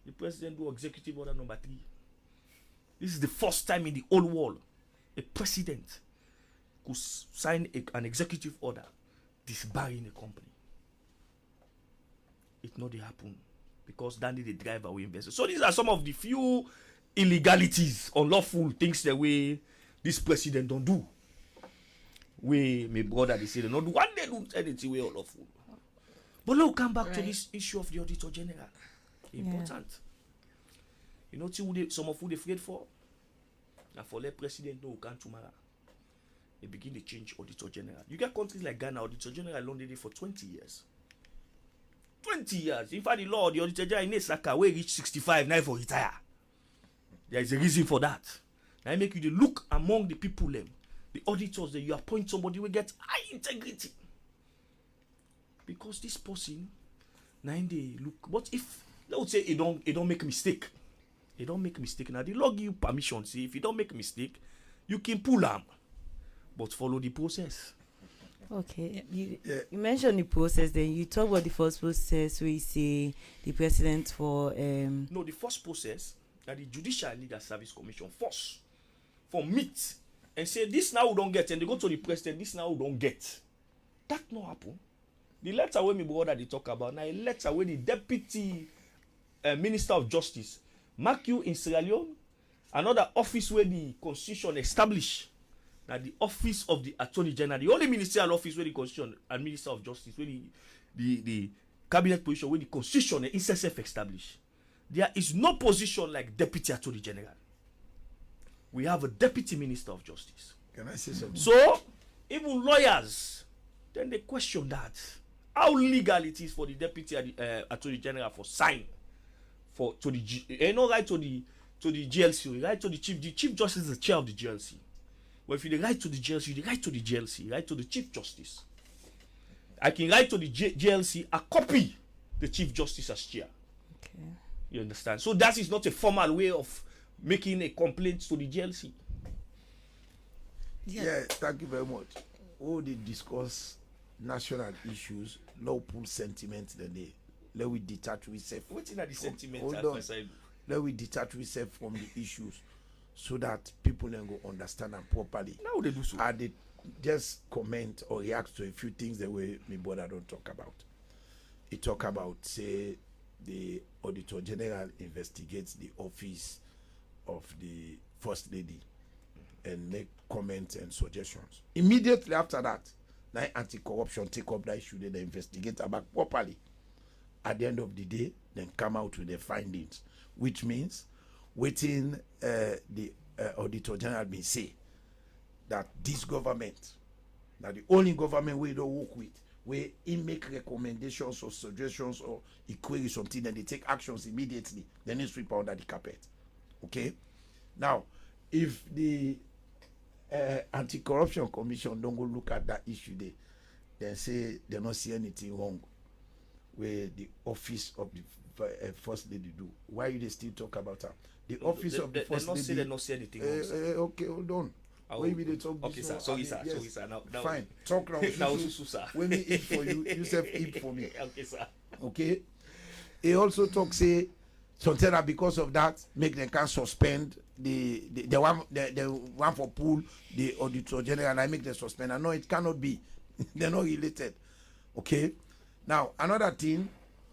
The president do executive order number 3. This is the first time in the whole world a president could sign an executive order disbarring a company. It not they happen because Danny the driver we invested. So these are some of the few illegalities, unlawful things that we this president don't do. We my brother they say they not do one day do anything we unlawful. But now come back to this issue of the Auditor General. Important. You know some of who they afraid for? And for let president know who can tomorrow. They begin to change Auditor General. You get countries like Ghana, Auditor General long did it for 20 years. 20 years. In fact, the law, the Auditor General in Nesaka, where reach 65, now for retire. There is a reason for that. Now I make you to look among the people, the auditors, that you appoint somebody will get high integrity. Because this person, now they look, but if, let's say, it don't make mistake. They don't make mistake. Now, the law give you permission. See, if you don't make mistake, you can pull them. But follow the process. Okay. Yeah. You mentioned the process, then you talk about the first process where you say the president for No, the first process that the Judicial Legal Service Commission first for meet and say this now we don't get, and they go to the president, this now we don't get. That no happen. The letter where my brother they talk about now, a letter where the deputy minister of justice mark you in Sierra Leone, another office where the constitution established. Now the office of the attorney general, the only ministerial office where the constitution and minister of justice, where the cabinet position where the constitution is self-established. There is no position like deputy attorney general. We have a deputy minister of justice. Can I say something? So even lawyers, then they question that how legal it is for the deputy attorney general for sign for to the right to the GLC, right to the chief justice is the chair of the GLC. Well, if you write to the GLC, you write to the GLC, write to the chief justice. I can write to the GLC a copy the chief justice as chair. okay. You understand? So that is not a formal way of making a complaint to the GLC. Yeah, thank you very much. All they discuss national issues, no pull sentiment, then they let we detach ourselves. What in the sentiment? Hold on. Let we detach ourselves from the issues so that people then go understand them properly. Now they do so. I did just comment or react to a few things the way my brother don't talk about. He talk about, say, the Auditor General investigates the office of the First Lady and make comments and suggestions. Immediately after that, now anti-corruption take up that issue, they investigate back properly. At the end of the day, then come out with their findings, which means waiting the Auditor General may say that this government, that the only government we don't work with, where he make recommendations or suggestions or he query something, then they take actions immediately, then they sweep under the carpet. Okay? Now, if the Anti-Corruption Commission don't go look at that issue, they say they don't see anything wrong with the office of the First Lady do. Why you they still talk about her? The office of the First Lady. They not say anything wrong. Okay, hold on. Maybe they talk. Okay, sir. Sorry, sir. Yes. Sorry, sir. Now, Fine. Talk now. now, sir. When we eat for you, you self eat for me. Okay, sir. Okay. He also talk say something that because of that make them can suspend the one for pool the Auditor General and I make them suspend. I know it cannot be. They're not related. Okay. Now another thing,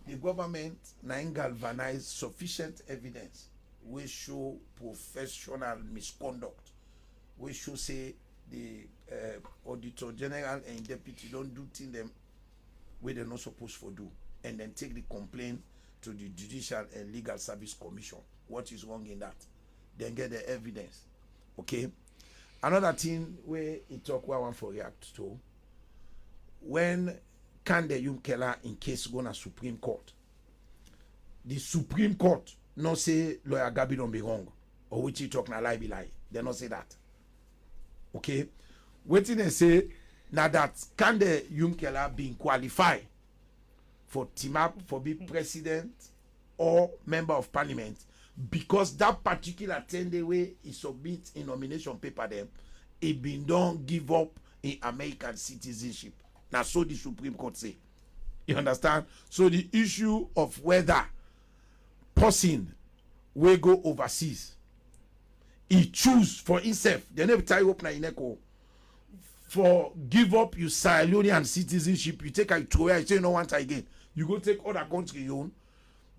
the government now galvanize sufficient evidence which show professional misconduct. We should say the Auditor General and Deputy don't do things them where they're not supposed to do, and then take the complaint to the Judicial and Legal Service Commission. What is wrong in that? Then get the evidence. Okay. Another thing where he talk where I want to react to, when Kande Yumkela in case go to Supreme Court, the Supreme Court not say lawyer Gabi don't be wrong, or which he talk na lie be lie. They not say that. Okay, waiting and say now that Kande Yumkela being qualified for team up for be president or member of parliament because that particular 10-day way he submit in nomination paper them, he been done give up in American citizenship. Now so the Supreme Court say. You understand? So the issue of whether person will go overseas, he choose for himself, they never tie up na ineko for give up your Sierra Leonean citizenship, you take a throw you say no want again, you go take other country you own,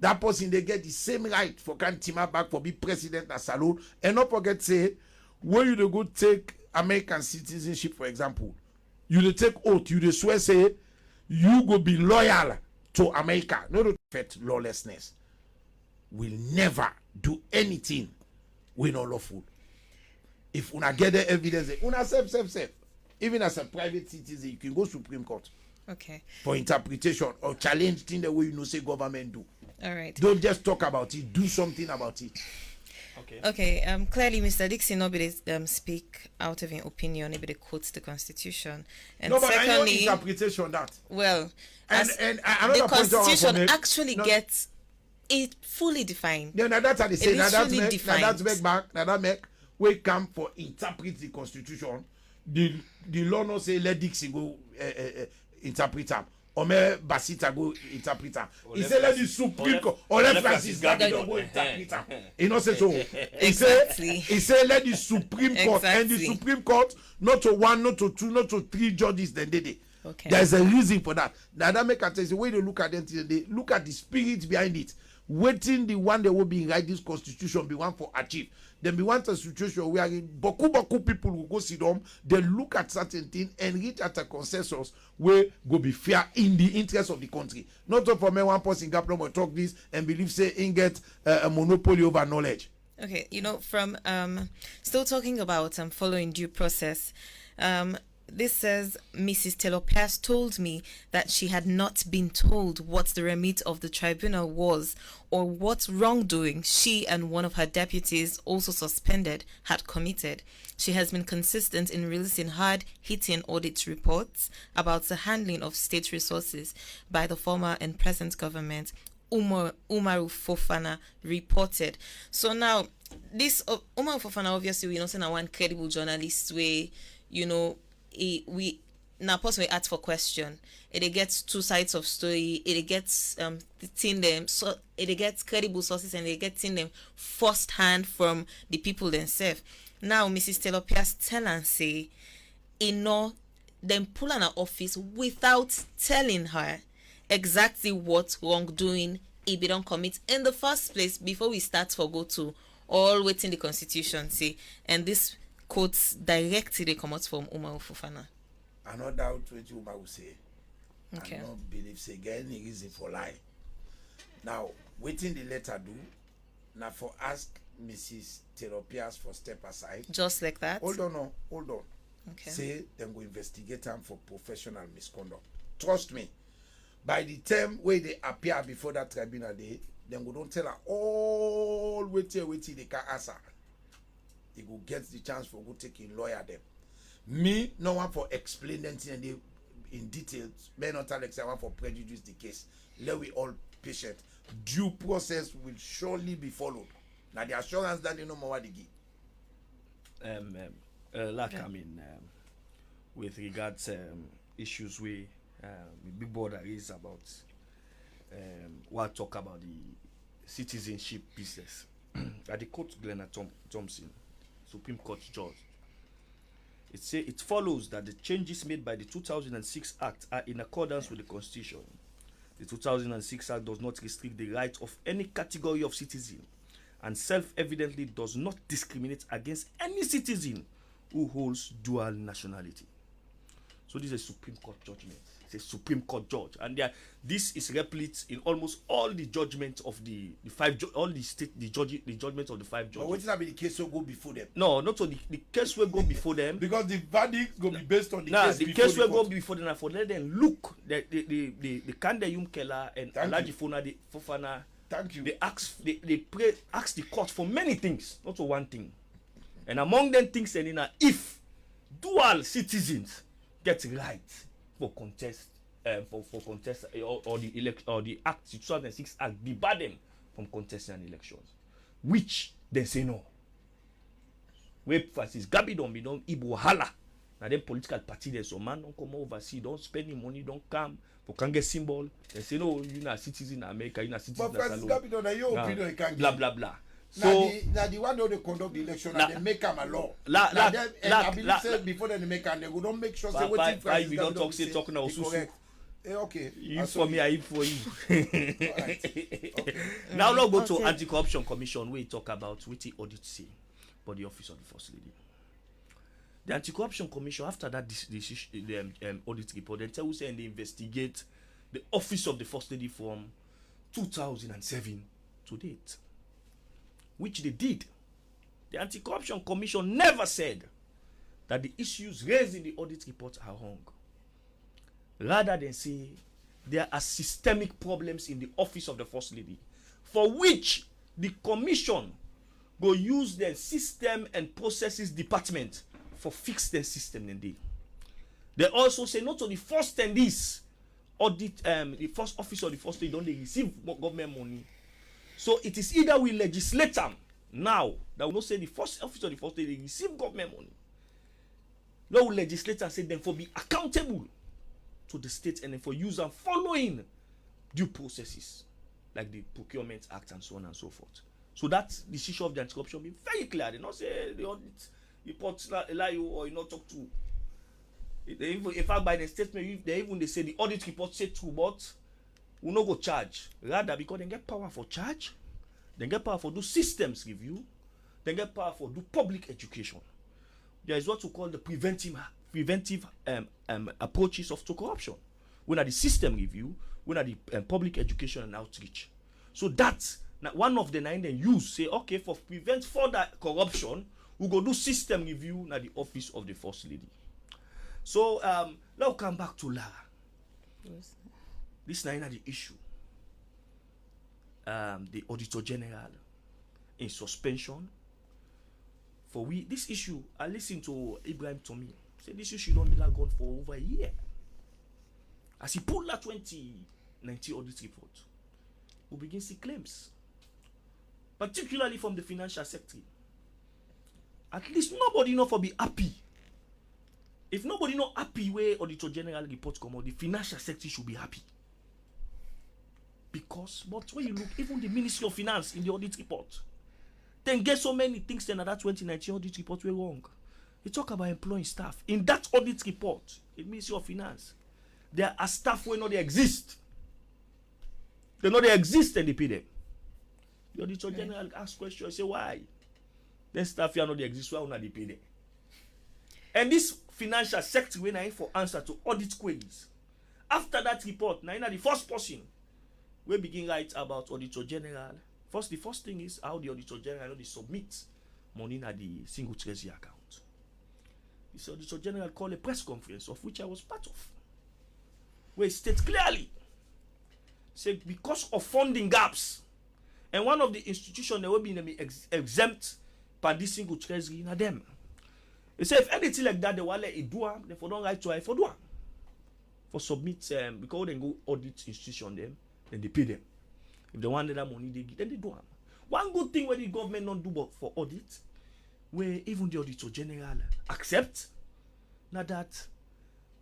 that person they get the same right for can team back for be president as salon. And not forget say when you go take American citizenship for example, you dey take oath, you dey swear say you go be loyal to America, no to affect lawlessness, will never do anything we not lawful. If una get the evidence, una self. Even as a private citizen, you can go Supreme Court. Okay. For interpretation or challenge thing the way you know say government do. All right. Don't just talk about it. Do something about it. Okay. Okay. Clearly, Mr. Dixon nobody speak out of an opinion. Nobody quotes the Constitution. And No, but I know secondly, interpretation that. well, And another the point I want to Constitution make- actually no, gets it fully defined. Yeah, now that's how they say. It Now is that's fully make. Now defined. that's make back. Now that make. We come for interpret the Constitution. the law no say let Dixie go interpret am. Ome Basita go interpret am. He say let the Supreme Court or let Francis Gabidon go interpret am. He no say so. He say let the Supreme Court and the Supreme Court not to one, not to two, not to three judges then they. Okay. There's a reason for that. Now that make the way they look at it, they look at the spirit behind it. Waiting the one that will be write this constitution be one for achieve. Then be one a situation where boku people will go sit down, they look at certain things and reach at a consensus where go be fair in the interest of the country. Not for me one person gap will talk this and believe say in get a monopoly over knowledge. Okay, from still talking about following due process, this says Mrs. Taylor Pierce told me that she had not been told what the remit of the tribunal was or what wrongdoing she and one of her deputies, also suspended, had committed. She has been consistent in releasing hard-hitting audit reports about the handling of state resources by the former and present government. Umaru Fofana reported. So now, this Umaru Fofana, obviously, we know saying one credible journalist way, we now pause we ask for question. It gets two sides of story. It gets them, so it gets credible sources and they get them first hand from the people themselves. Now Mrs. Taylor Pierce tell and say, them pull on her office without telling her exactly what wrongdoing he be don't commit in the first place before we start for go to all waiting the constitution say, and this quotes directly they come out from Umaru Fofana. I no doubt what Umaru say. Okay. I don't believe say get any reason for lie. Now, waiting the letter do. Now for ask Mrs. Taylor Pierce for step aside. Just like that. Hold on. Okay. Say them go investigate them for professional misconduct. Trust me. By the time where they appear before that tribunal day, them go don't tell her all waiting they can answer. He go get the chance for go taking lawyer them. Me, no one for explain them in detail. May not Alex, I want for prejudice the case. Let we all patient. Due process will surely be followed. Now the assurance that they know more what they give. With regards issues we big border is about what talk about the citizenship business. At the court, Glenna Thompson, Supreme Court judge, it follows that the changes made by the 2006 Act are in accordance with the Constitution. The 2006 Act does not restrict the rights of any category of citizen and self-evidently does not discriminate against any citizen who holds dual nationality. So this is a Supreme Court judgment. It's a Supreme Court judge, and this is replete in almost all the judgments of the judgments of the five judges. But what will be the case will go before them? No, not so the case will go before them. Because the verdict will be based on the case. The case will go before them and for let them look the Kande Yumkela and Alaji Fofana. Thank you. They ask the court for many things, not for one thing. And among them things if dual citizens get right for contest or the elect or the Act 2006 Act debar them from contesting an elections, which they say no. Where Francis Gabidon be done Ibo Hala. Now them political party there's some man don't come overseas, don't spend any money, don't come for can get symbol. They say no, you're not a citizen in America, you're not a citizen. But Francis Gabidon, your opinion you can't blah blah blah. So now the one they conduct the election and they make them a law. I believe say before they make them, they will don't make sure say what Francis we don't talk say talking now correct. Okay. You for me, I for you. Right. Okay. Now let's go to Anti-Corruption Commission where we talk about what the audit say for the office of the First Lady. The Anti-Corruption Commission, after that the audit report, they tell us and they investigate the office of the First Lady from 2007 to date, which they did. The Anti-Corruption Commission never said that the issues raised in the audit report are wrong. Rather than say there are systemic problems in the office of the First Lady, for which the Commission go use the system and processes department for fix the system indeed. They also say not only first and this audit the first office of the First Lady don't they receive government money. So it is either we legislate them now that we not say the first office of the First Lady receive government money, law legislator say them for be accountable to the state and then for use and following due processes like the Procurement Act and so on and so forth. So that's the issue of the anti-corruption be very clear. They not say the audit report lie you or you not talk to. They even, in fact, by the statement, they say the audit report say true, but we no go charge. Rather, because they get power for charge, they get power for do systems review, they get power for do public education. There is what we call the preventive approaches to corruption. When are the system review, when are the public education and outreach. So that's one of the nine they use. Say, okay, for prevent further corruption, we go do system review na the office of the First Lady. So now come back to Lara. Yes. This nine are the issue. The Auditor General in suspension. For this issue, I listened to Ibrahim Tomi. Say this issue don't be gone for over a year. As he pulled that 2019 audit report, we begin to see claims, particularly from the financial sector. At least nobody know for be happy. If nobody not happy where Auditor General report come out, the financial sector should be happy. Because, but when you look, even the Ministry of Finance in the audit report, then get so many things then that 2019 audit report were wrong. They talk about employing staff. In that audit report, in Ministry of Finance, there are staff where not they exist. They know they exist and they pay them. The Auditor General asks questions, say why? Then staff here know they exist, why not they pay them? And this financial sector when I for answer to audit queries. After that report, now the first person we begin write about Auditor General. The first thing is how the Auditor General they submit money at the single treasury account. This Auditor General called a press conference of which I was part of, where it states clearly, say because of funding gaps, and one of the institutions that will be exempt by this single treasury in them. They say if anything like that, they will let it do, they for don't write to I for do, for submit because they go audit institution them, then they pay them. If they want that money, they give, then they do them. One good thing where the government not do for audit, where even the Auditor General accept, now that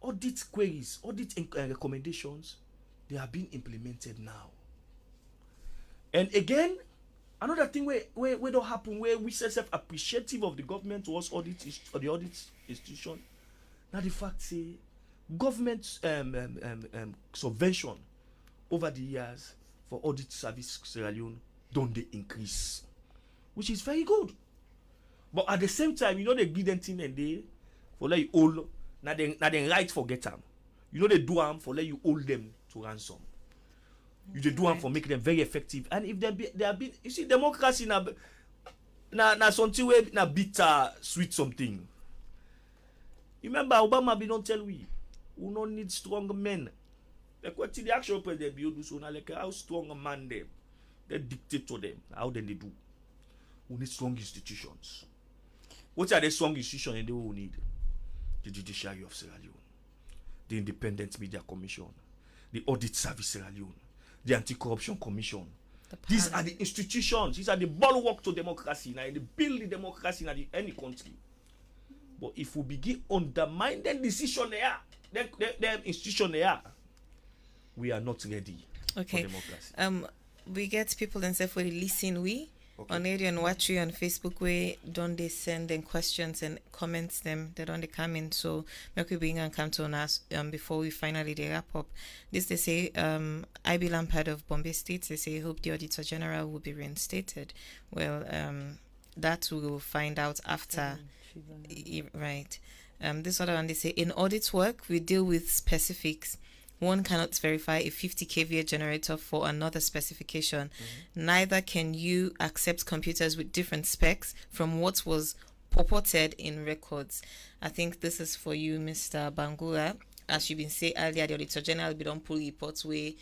audit queries, audit recommendations, they are being implemented now. And again, another thing where don't happen, where we say self appreciative of the government towards audit or the audit institution. Now the fact say government subvention over the years for audit service Sierra Leone don't they increase, which is very good. But at the same time, you know they give them thing and they for let you hold now they right forget them. You know they do them for let you hold them to ransom. You they do them for making them very effective. And if they have been you see democracy na something where na bitter sweet something. Remember Obama be don't tell we don't need strong men. Like what the actual president do so now like how strong a man them. They dictate to them. How then they do. We need strong institutions. What are the strong institutions and they will need? The Judiciary of Sierra Leone, the Independent Media Commission, the Audit Service Sierra Leone, the Anti-Corruption Commission. These are the institutions. These are the bulwark to democracy. Now they build the democracy in any country. But if we begin undermine the decision they are, the institution they are, we are not ready for democracy. We get people themselves where they listen on radio and watch you on Facebook where don't they send them questions and comments them they don't they come in, so make we bring and come to us before we finally wrap up. This they say IB Lampard of Bombay State, they say hope the Auditor General will be reinstated. Well, that we will find out after. Right. This other one they say in audit work we deal with specifics. One cannot verify a 50 kVA generator for another specification. Neither can you accept computers with different specs from what was purported in records. I think this is for you, Mr. Bangura. As you've been saying earlier, the Auditor General be don't pull reports where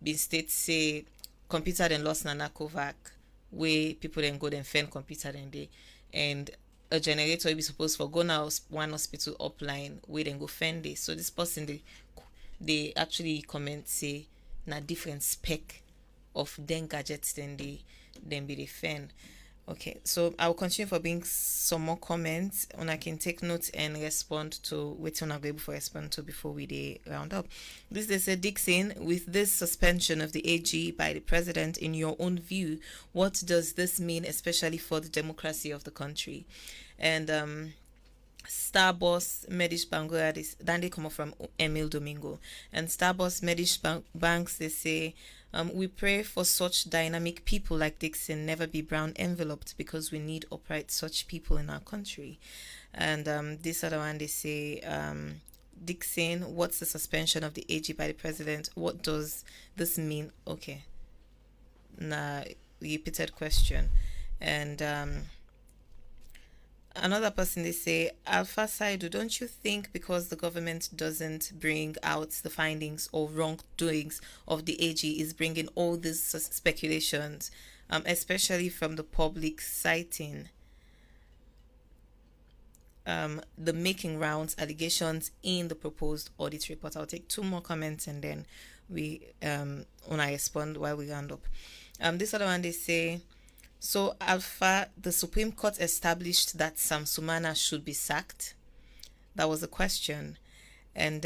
been state say computer then lost Nana Kovac, where people then go then find computer then they and a generator will be supposed for go now one hospital upline where then go find it. So this person they actually comment say na different spec of then gadgets then be the fan. Okay, so I'll continue for being some more comments, and I can take notes and respond to which one I'll be able to respond to before we dey round up. This they said, Dixon, with this suspension of the AG by the president, in your own view, what does this mean, especially for the democracy of the country? And Star Boss Medish Bangura, this then they come up from Emil Domingo, and Star Boss Medish Banks, they say, we pray for such dynamic people like Dixon never be brown enveloped, because we need upright such people in our country. And this other one, they say, Dixon, what's the suspension of the AG by the president? What does this mean? Okay. Nah, repeated question. And another person, they say, Alpha Saidu, don't you think because the government doesn't bring out the findings or wrongdoings of the AG is bringing all these speculations, especially from the public, citing the making rounds allegations in the proposed audit report? I'll take two more comments and then we when I respond while we round up. This other one, they say, so Alpha, the Supreme Court established that Sam Sumana should be sacked. That was a question. And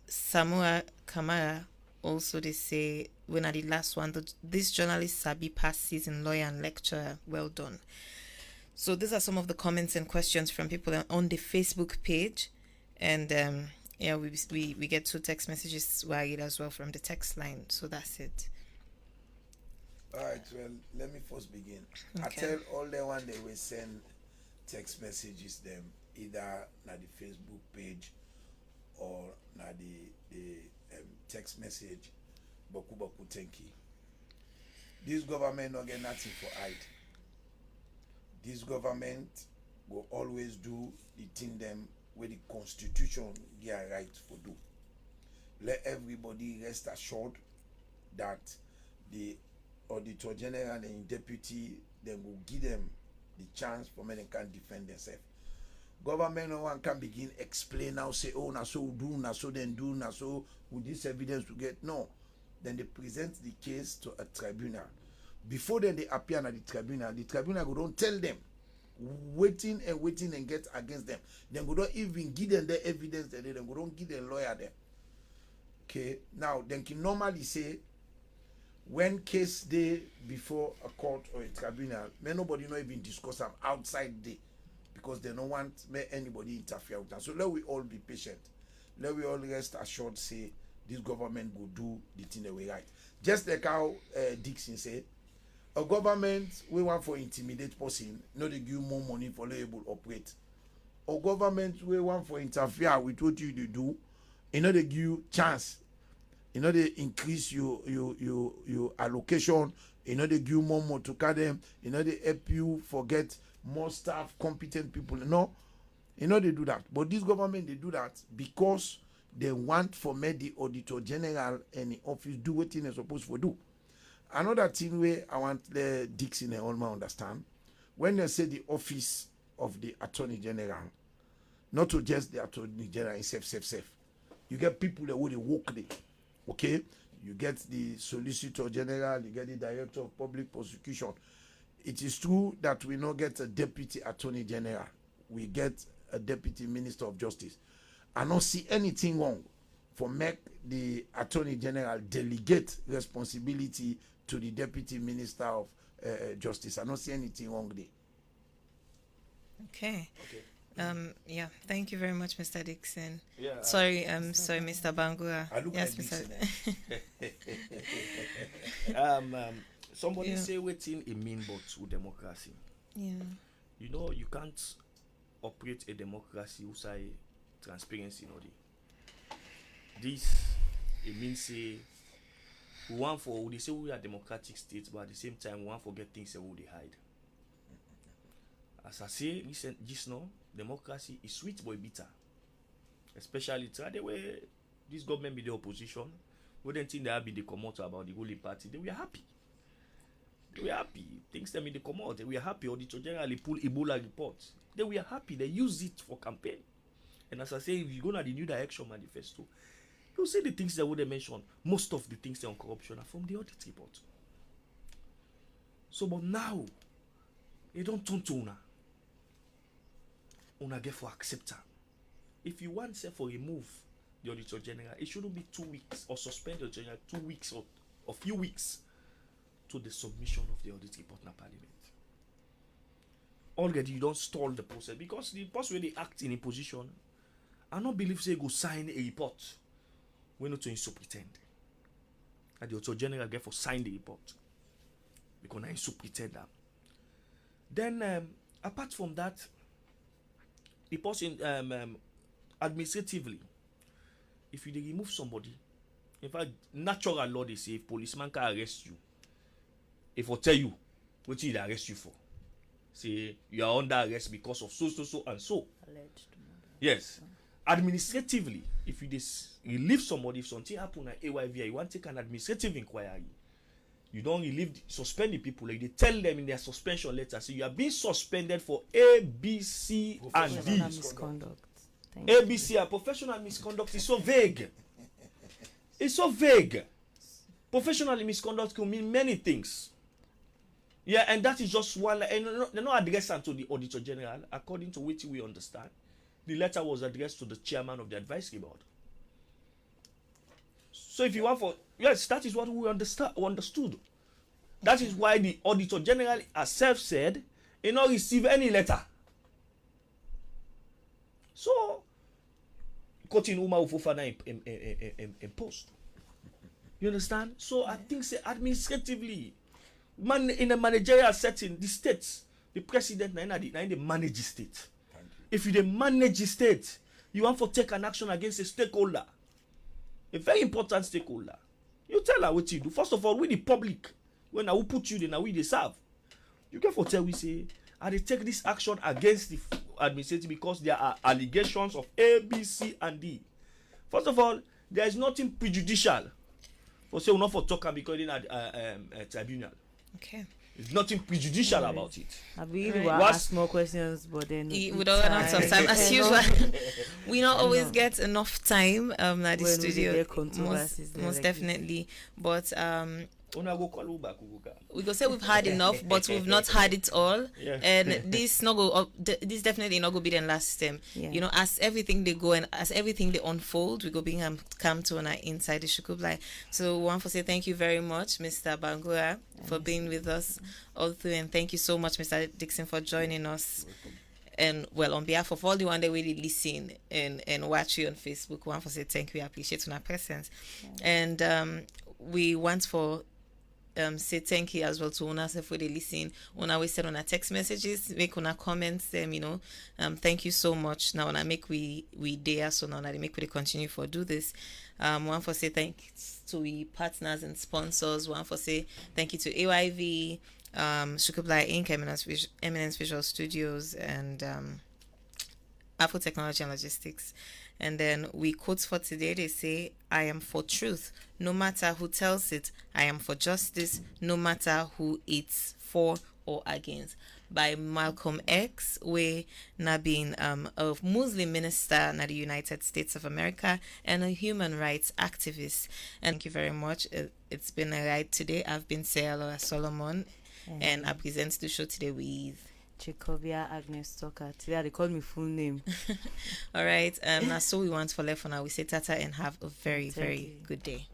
Samua Kamara also, they say, when I did last one, this journalist Sabi past season lawyer and lecturer, well done. So these are some of the comments and questions from people on the Facebook page. And yeah, we get 2 text messages where I read as well from the text line. So that's it. All right, well, let me first begin. Okay. I tell all the one they will send text messages them either na the Facebook page or na the text message. Boku boku thank you. This government not get nothing for hide. This government will always do the thing them where the constitution get right for do. Let everybody rest assured that the Auditor General and Deputy, then will give them the chance for men can defend themselves. Government no one can begin explain now, say, oh, na so do, na so then do, na so with this evidence to get. No. Then they present the case to a tribunal. Before then they appear at the tribunal go don't tell them, waiting and get against them. Then go don't even give them the evidence that they go don't give the lawyer them. Okay, now then can normally say, when case day before a court or a tribunal, may nobody not even discuss them outside day because they don't want anybody interfere with them. So let we all be patient. Let we all rest assured say this government will do the thing the way right. Just like how Dixon said, a government we want for intimidate person, not to give more money for able operate. A government we want for interfere with what you do, in order to give you chance. In order to increase your allocation, in order to give more to cut them, in order to help you forget more staff, competent people. No, in order to do that. But this government, they do that because they want for me the Auditor General and the office do what they're supposed to do. Another thing where I want the Dixon and all my understand, when they say the office of the Attorney General, not to just the Attorney General, safe. You get people that would work there. Okay, you get the Solicitor General, you get the Director of Public Prosecution. It is true that we not get a Deputy Attorney General. We get a Deputy Minister of Justice. I don't see anything wrong for make the Attorney General delegate responsibility to the Deputy Minister of Justice. I don't see anything wrong there. Okay. Yeah, thank you very much, Mr. Dixon. Yeah. Sorry, Mr. Bangura. I look Yes, like Mr. Somebody Yeah. say waiting a mean but to democracy. Yeah. You know, you can't operate a democracy without transparency, no. This it means say we want for they say we are democratic states, but at the same time we want to forget things that we they hide. As I say just now, democracy is sweet but bitter. Especially the way this government be the opposition, we don't think they have been the comment about the ruling party. They were happy. Things them in the comment. They were happy. Auditor General pull Ebola reports. They were happy. They use it for campaign. And as I say, if you go to the New Direction Manifesto, you'll see the things that would have mentioned. Most of the things on corruption are from the audit report. So, but now, It don't turn to una. Una get for accept am. If you want say for remove the Auditor General, it shouldn't be 2 weeks or suspend the Auditor General 2 weeks or a few weeks to the submission of the audit report in Parliament. Already you don't stall the process because the person when they act in a position, I don't believe say go sign a report. We not to so pretend. And the Auditor General get for sign the report because I so pretend that. Then apart from that, the person administratively, if you remove somebody, in fact, natural law they say if policeman can arrest you, if I tell you what he arrest you for, say you are under arrest because of so and so. Alleged murder. Yes. Administratively, if you relieve somebody, if something happen at AYV, you want to take an administrative inquiry. You don't suspend the people. Like they tell them in their suspension letter, so you are being suspended for A, B, C, and D. Misconduct. ABC and professional misconduct is so vague. It's so vague. Professional misconduct can mean many things. Yeah, and that is just one. And they're not addressed to the Auditor General, according to which we understand. The letter was addressed to the chairman of the advisory board. So if you want for yes, that is what we understood. That is why the Auditor General herself said he not receive any letter. So continue Uma Ufofana in post. You understand? So I think say administratively, in a managerial setting, the states, the president na the manage the state. If you manage the state, you want to take an action against a stakeholder, a very important stakeholder. You tell her what you do. First of all, we the public, when I will put you there, now we they serve. You can for tell we say, I they take this action against the administrative because there are allegations of A, B, C, and D. First of all, there is nothing prejudicial for say we not for talk because in a tribunal. Okay. There's nothing prejudicial about it. I really want to ask more questions, but then we don't have some time. As usual, we don't always get enough time at the when studio. Most Definitely, but we go say we've had enough, but we've not had it all. Yeah. And this this definitely not go be the last time. Yeah. You know, as everything they go and as everything they unfold, we go being come to an inside the shuku blai. So one for say thank you very much, Mr. Bangura, for being with us all through, and thank you so much, Mr. Dixon, for joining us. And well, on behalf of all the one that really listen and watch you on Facebook, one for say thank you, we appreciate your presence. Yeah. And we want for say thank you as well to una for the listen. Una we send on our text messages, make on our comments them, you know. Thank you so much. Now when I make we dare so now they make we continue for do this. One for say thanks to we partners and sponsors. One for say thank you to AYV, Shuku Blai Inc., Emminent Visual Studios, and Afro Technology and Logistics. And then we quotes for today, they say, I am for truth, no matter who tells it. I am for justice, no matter who it's for or against. By Malcolm X, where na been a Muslim minister in the United States of America and a human rights activist. And thank you very much. It's been a ride today. I've been Sarah Solomon, and I present the show today with Jacobia Agnes Tucker. Today they call me full name. All right. That's all we want for left for now. We say tata and have a very, very good day.